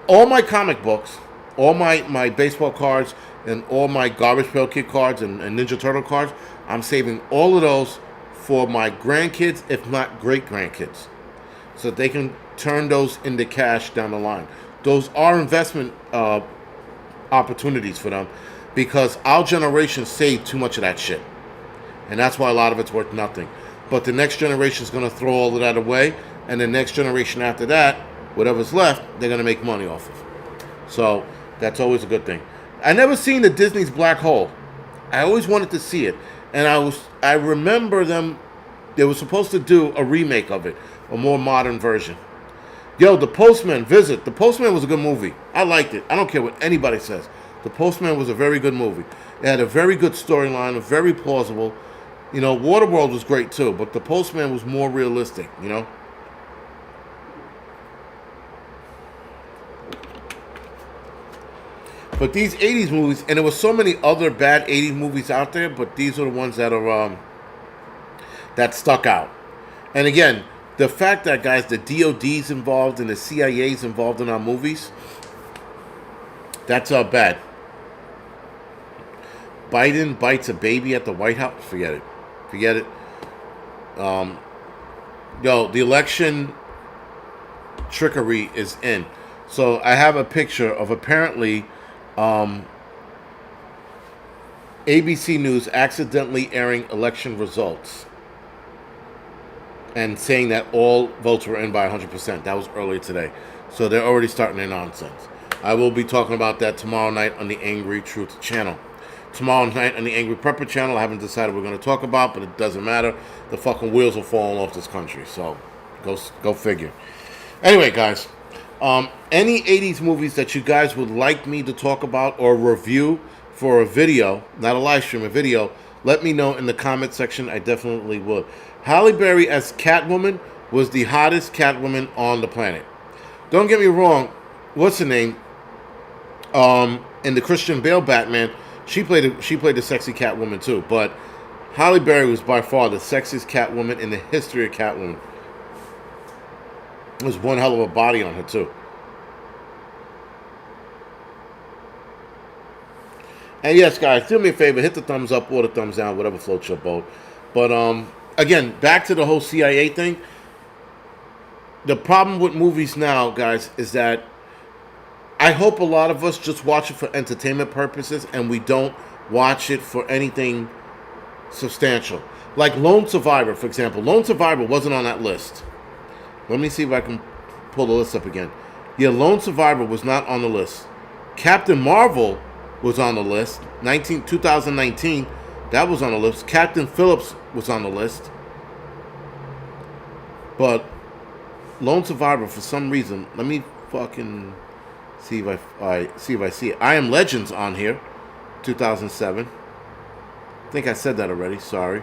Speaker 1: All my comic books, all my baseball cards, and all my Garbage Pail Kid cards and Ninja Turtle cards, I'm saving all of those for my grandkids, if not great-grandkids, so they can turn those into cash down the line. Those are investment opportunities for them, because our generation saved too much of that shit. And that's why a lot of it's worth nothing. But the next generation is going to throw all of that away, and the next generation after that, whatever's left, they're going to make money off of. So that's always a good thing. I never seen the Disney's Black Hole. I always wanted to see it. And I remember they were supposed to do a remake of it, a more modern version. Yo, The Postman, Visit. The Postman was a good movie. I liked it. I don't care what anybody says. The Postman was a very good movie. It had a very good storyline, very plausible. Waterworld was great too, but The Postman was more realistic, But these 80s movies, and there were so many other bad 80s movies out there, but these are the ones that are that stuck out. And again, the fact that, guys, the DOD's involved and the CIA's involved in our movies, that's bad. Biden bites a baby at the White House. Forget it. Forget it. The election trickery is in. So I have a picture of apparently ABC News accidentally airing election results and saying that all votes were in by 100%. That was earlier today. So they're already starting their nonsense. I will be talking about that tomorrow night on the Angry Truth channel. Tomorrow night on the Angry Prepper channel, I haven't decided what we're going to talk about, but it doesn't matter. The fucking wheels are falling off this country. So go figure. Anyway, guys, any 80s movies that you guys would like me to talk about or review for a video, not a live stream, a video, let me know in the comment section. I definitely would. Halle Berry as Catwoman was the hottest Catwoman on the planet. Don't get me wrong. What's her name? In the Christian Bale Batman, she played the sexy Catwoman too. But Halle Berry was by far the sexiest Catwoman in the history of Catwoman. There's one hell of a body on her too. And yes, guys, do me a favor, hit the thumbs up or the thumbs down, whatever floats your boat. But again, back to the whole CIA thing. The problem with movies now, guys, is that I hope a lot of us just watch it for entertainment purposes and we don't watch it for anything substantial. Like Lone Survivor, for example. Lone Survivor wasn't on that list. Let me see if I can pull the list up again. Yeah, Lone Survivor was not on the list. Captain Marvel was on the list. 2019, that was on the list. Captain Phillips was on the list. But Lone Survivor, for some reason, let me fucking see if I see it. I Am Legend's on here, 2007. I think I said that already. Sorry.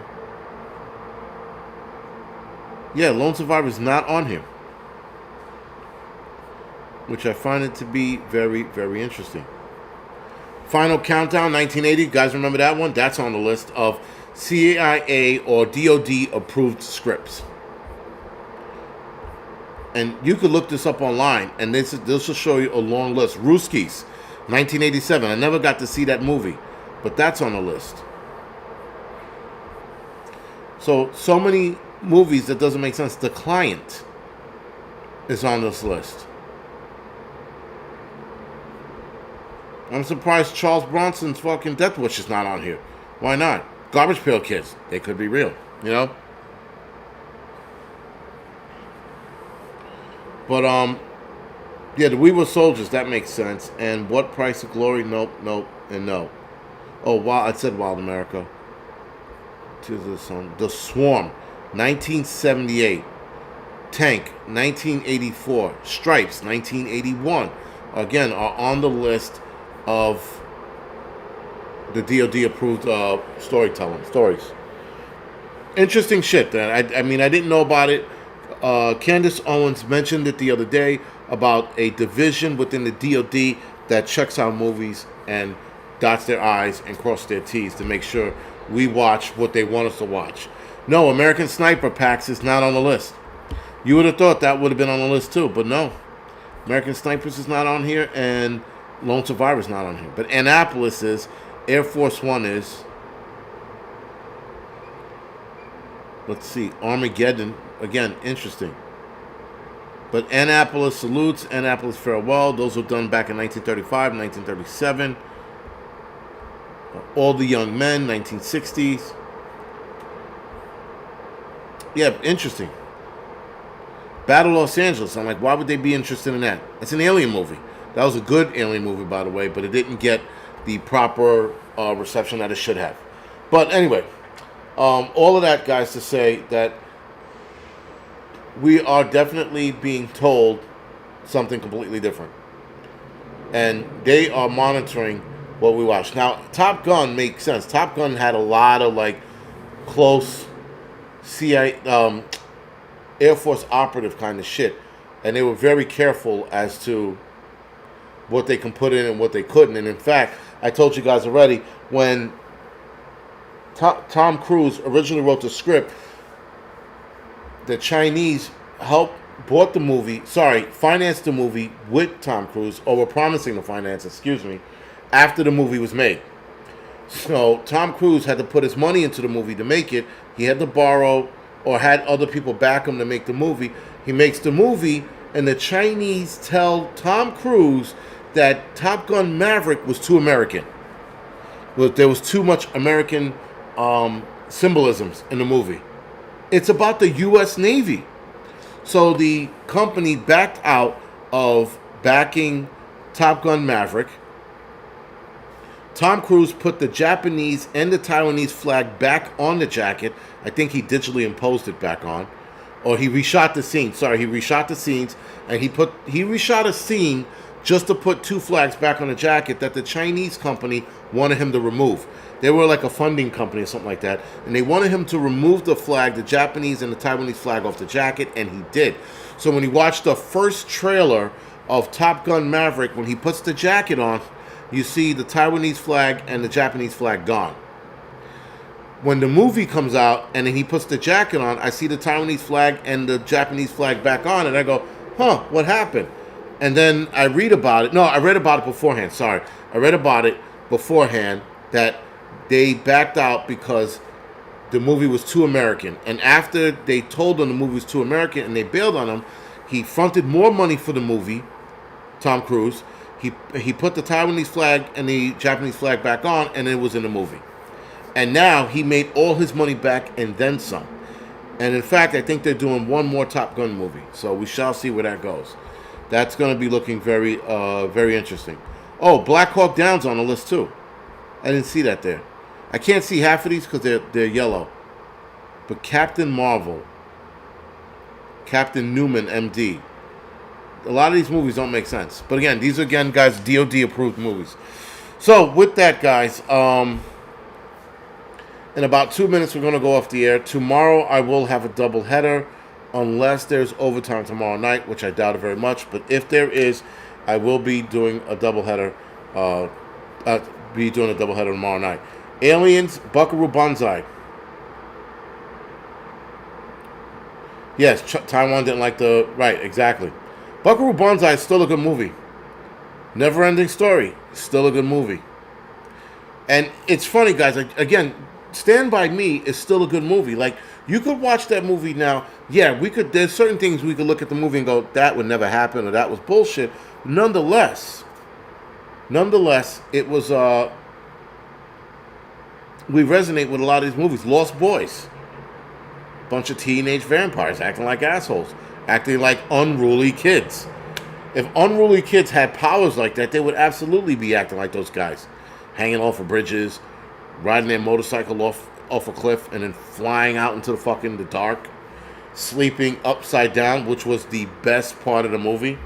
Speaker 1: Yeah, Lone Survivor is not on here, which I find it to be very, very interesting. Final Countdown, 1980. You guys remember that one? That's on the list of CIA or DOD-approved scripts. And you could look this up online, and this will show you a long list. Ruskies, 1987. I never got to see that movie, but that's on the list. So many movies that doesn't make sense. The Client is on this list. I'm surprised Charles Bronson's fucking Death Wish is not on here. Why not? Garbage Pail Kids. They could be real, you know? But, yeah, the We Were Soldiers, that makes sense. And What Price of Glory? Nope, and no. Oh, wow, I said Wild America. To the song. The Swarm, 1978. Tank, 1984. Stripes, 1981. Again, are on the list of the DOD-approved stories. Interesting shit. I mean, I didn't know about it. Candace Owens mentioned it the other day about a division within the DOD that checks out movies and dots their I's and crosses their T's to make sure we watch what they want us to watch. No, American Sniper Packs is not on the list. You would have thought that would have been on the list too, but no. American Snipers is not on here, and Lone Survivor is not on here. But Annapolis is, Air Force One is. Let's see, Armageddon. Again, interesting. But Annapolis Salutes, Annapolis Farewell. Those were done back in 1935, 1937. All the Young Men, 1960s. Yeah, interesting. Battle Los Angeles. I'm like, why would they be interested in that? It's an alien movie. That was a good alien movie, by the way, but it didn't get the proper reception that it should have. But anyway, all of that, guys, to say that we are definitely being told something completely different. And they are monitoring what we watch. Now, Top Gun makes sense. Top Gun had a lot of, like, close CIA, Air Force operative kind of shit. And they were very careful as to what they can put in and what they couldn't. And in fact, I told you guys already, when Tom Cruise originally wrote the script, the Chinese financed the movie with Tom Cruise, or were promising to finance, after the movie was made. So Tom Cruise had to put his money into the movie to make it. He had to borrow or had other people back him to make the movie. He makes the movie, and the Chinese tell Tom Cruise that Top Gun Maverick was too American. There was too much American symbolisms in the movie. It's about the U.S. Navy. So the company backed out of backing Top Gun Maverick. Tom Cruise put the Japanese and the Taiwanese flag back on the jacket. I think he digitally imposed it back on. Or he reshot the scene. He reshot the scenes, and he reshot a scene just to put two flags back on the jacket that the Chinese company wanted him to remove. They were like a funding company or something like that, and they wanted him to remove the flag, the Japanese and the Taiwanese flag, off the jacket, and he did. So when you watch the first trailer of Top Gun Maverick, when he puts the jacket on, you see the Taiwanese flag and the Japanese flag gone. When the movie comes out and then he puts the jacket on, I see the Taiwanese flag and the Japanese flag back on, and I go, what happened? And then I read about it. No, I read about it beforehand. I read about it beforehand that they backed out because the movie was too American. And after they told them the movie was too American and they bailed on him, he fronted more money for the movie, Tom Cruise. He put the Taiwanese flag and the Japanese flag back on, and it was in the movie. And now he made all his money back and then some. And in fact, I think they're doing one more Top Gun movie. So we shall see where that goes. That's going to be looking very, very interesting. Oh, Black Hawk Down's on the list too. I didn't see that there. I can't see half of these because they're yellow. But Captain Marvel, Captain Newman, MD. A lot of these movies don't make sense. But again, these are, guys, DOD-approved movies. So with that, guys, in about 2 minutes, we're going to go off the air. Tomorrow, I will have a double header, unless there's overtime tomorrow night, which I doubt it very much. But if there is, I will be doing a double header. Tomorrow night. Aliens, Buckaroo Banzai. Yes, Taiwan didn't like the... Right, exactly. Buckaroo Banzai is still a good movie. Never Ending Story, still a good movie. And it's funny, guys. Again, Stand By Me is still a good movie. Like, you could watch that movie now. Yeah, there's certain things we could look at the movie and go, that would never happen, or that was bullshit. Nonetheless, it was, we resonate with a lot of these movies. Lost Boys. Bunch of teenage vampires acting like assholes. Acting like unruly kids. If unruly kids had powers like that, they would absolutely be acting like those guys. Hanging off of bridges, riding their motorcycle off a cliff, and then flying out into the dark. Sleeping upside down, which was the best part of the movie.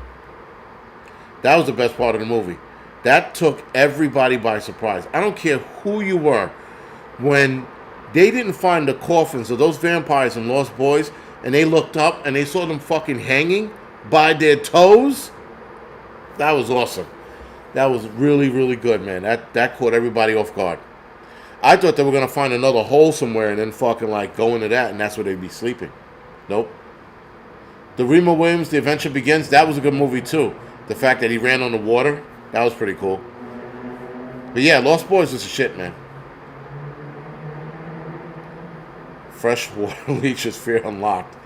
Speaker 1: That was the best part of the movie. That took everybody by surprise. I don't care who you were. When they didn't find the coffins of those vampires in Lost Boys, and they looked up and they saw them fucking hanging by their toes, that was awesome. That was really, really good, man. That caught everybody off guard. I thought they were going to find another hole somewhere and then fucking like go into that, and that's where they'd be sleeping. Nope. The Remo Williams, The Adventure Begins, that was a good movie too. The fact that he ran on the water, that was pretty cool. But yeah, Lost Boys is a shit, man. Freshwater Leeches, Fear Unlocked.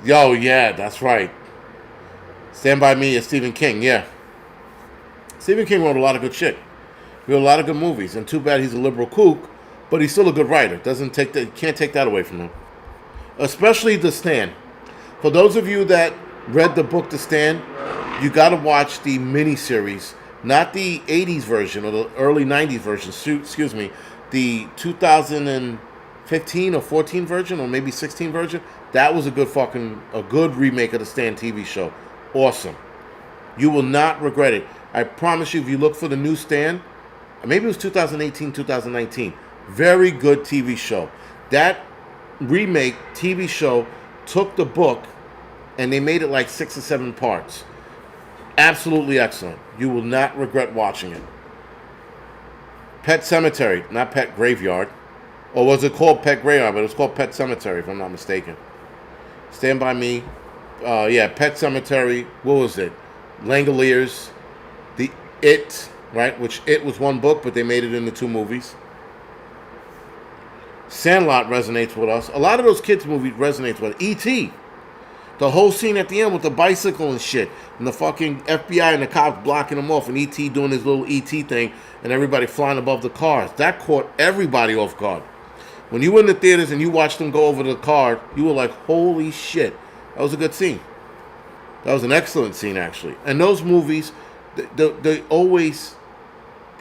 Speaker 1: Yo, yeah, that's right. Stand By Me is Stephen King, yeah. Stephen King wrote a lot of good shit. He wrote a lot of good movies, and too bad he's a liberal kook, but he's still a good writer. Can't take that away from him. Especially The Stand. For those of you that read the book The Stand, you got to watch the miniseries, not the 80s version or the early 90s version, the 2015 or 14 version, or maybe 16 version. That was a good remake of The Stand TV show. Awesome. You will not regret it. I promise you, if you look for the new Stand, maybe it was 2018, 2019, very good TV show. That remake TV show took the book and they made it like 6 or 7 parts. Absolutely excellent. You will not regret watching it. Pet Cemetery, not Pet Graveyard. Or was it called Pet Graveyard? But it was called Pet Cemetery, if I'm not mistaken. Stand By Me. Pet Cemetery. What was it? Langoliers. The It, right? Which It was one book, but they made it into 2 movies. Sandlot resonates with us. A lot of those kids' movies resonates with us. E.T. The whole scene at the end with the bicycle and shit. And the fucking FBI and the cops blocking them off. And E.T. doing his little E.T. thing. And everybody flying above the cars. That caught everybody off guard. When you were in the theaters and you watched them go over the car, you were like, holy shit. That was a good scene. That was an excellent scene, actually. And those movies, they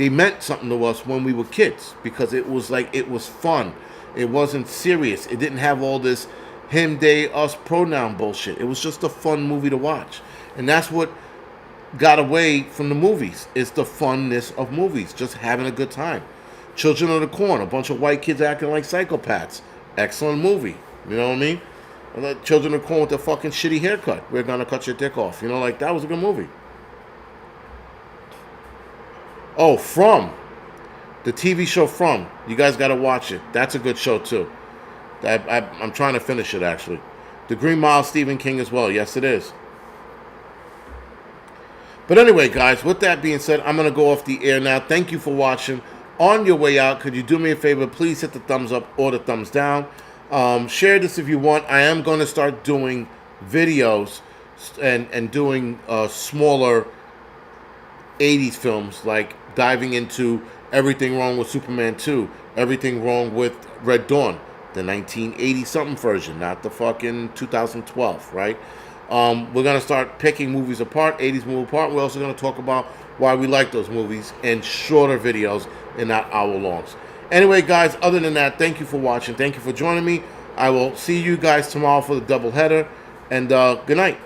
Speaker 1: meant something to us when we were kids. Because it was fun. It wasn't serious. It didn't have all this him, they, us pronoun bullshit. It was just a fun movie to watch. And that's what got away from the movies. It's the funness of movies. Just having a good time. Children of the Corn. A bunch of white kids acting like psychopaths. Excellent movie. You know what I mean? And the Children of the Corn with the fucking shitty haircut. We're gonna cut your dick off. You know, like, that was a good movie. Oh, From. The TV show From. You guys gotta watch it. That's a good show, too. I'm trying to finish it, actually. The Green Mile, Stephen King as well. Yes, it is. But anyway, guys, with that being said, I'm going to go off the air now. Thank you for watching. On your way out, could you do me a favor? Please hit the thumbs up or the thumbs down. Share this if you want. I am going to start doing videos and doing smaller 80s films, like diving into Everything Wrong with Superman 2, Everything Wrong with Red Dawn. The 1980-something version, not the fucking 2012, right? We're going to start picking movies apart, 80s movie apart. We're also going to talk about why we like those movies in shorter videos and not hour-longs. Anyway, guys, other than that, thank you for watching. Thank you for joining me. I will see you guys tomorrow for the doubleheader. And good night.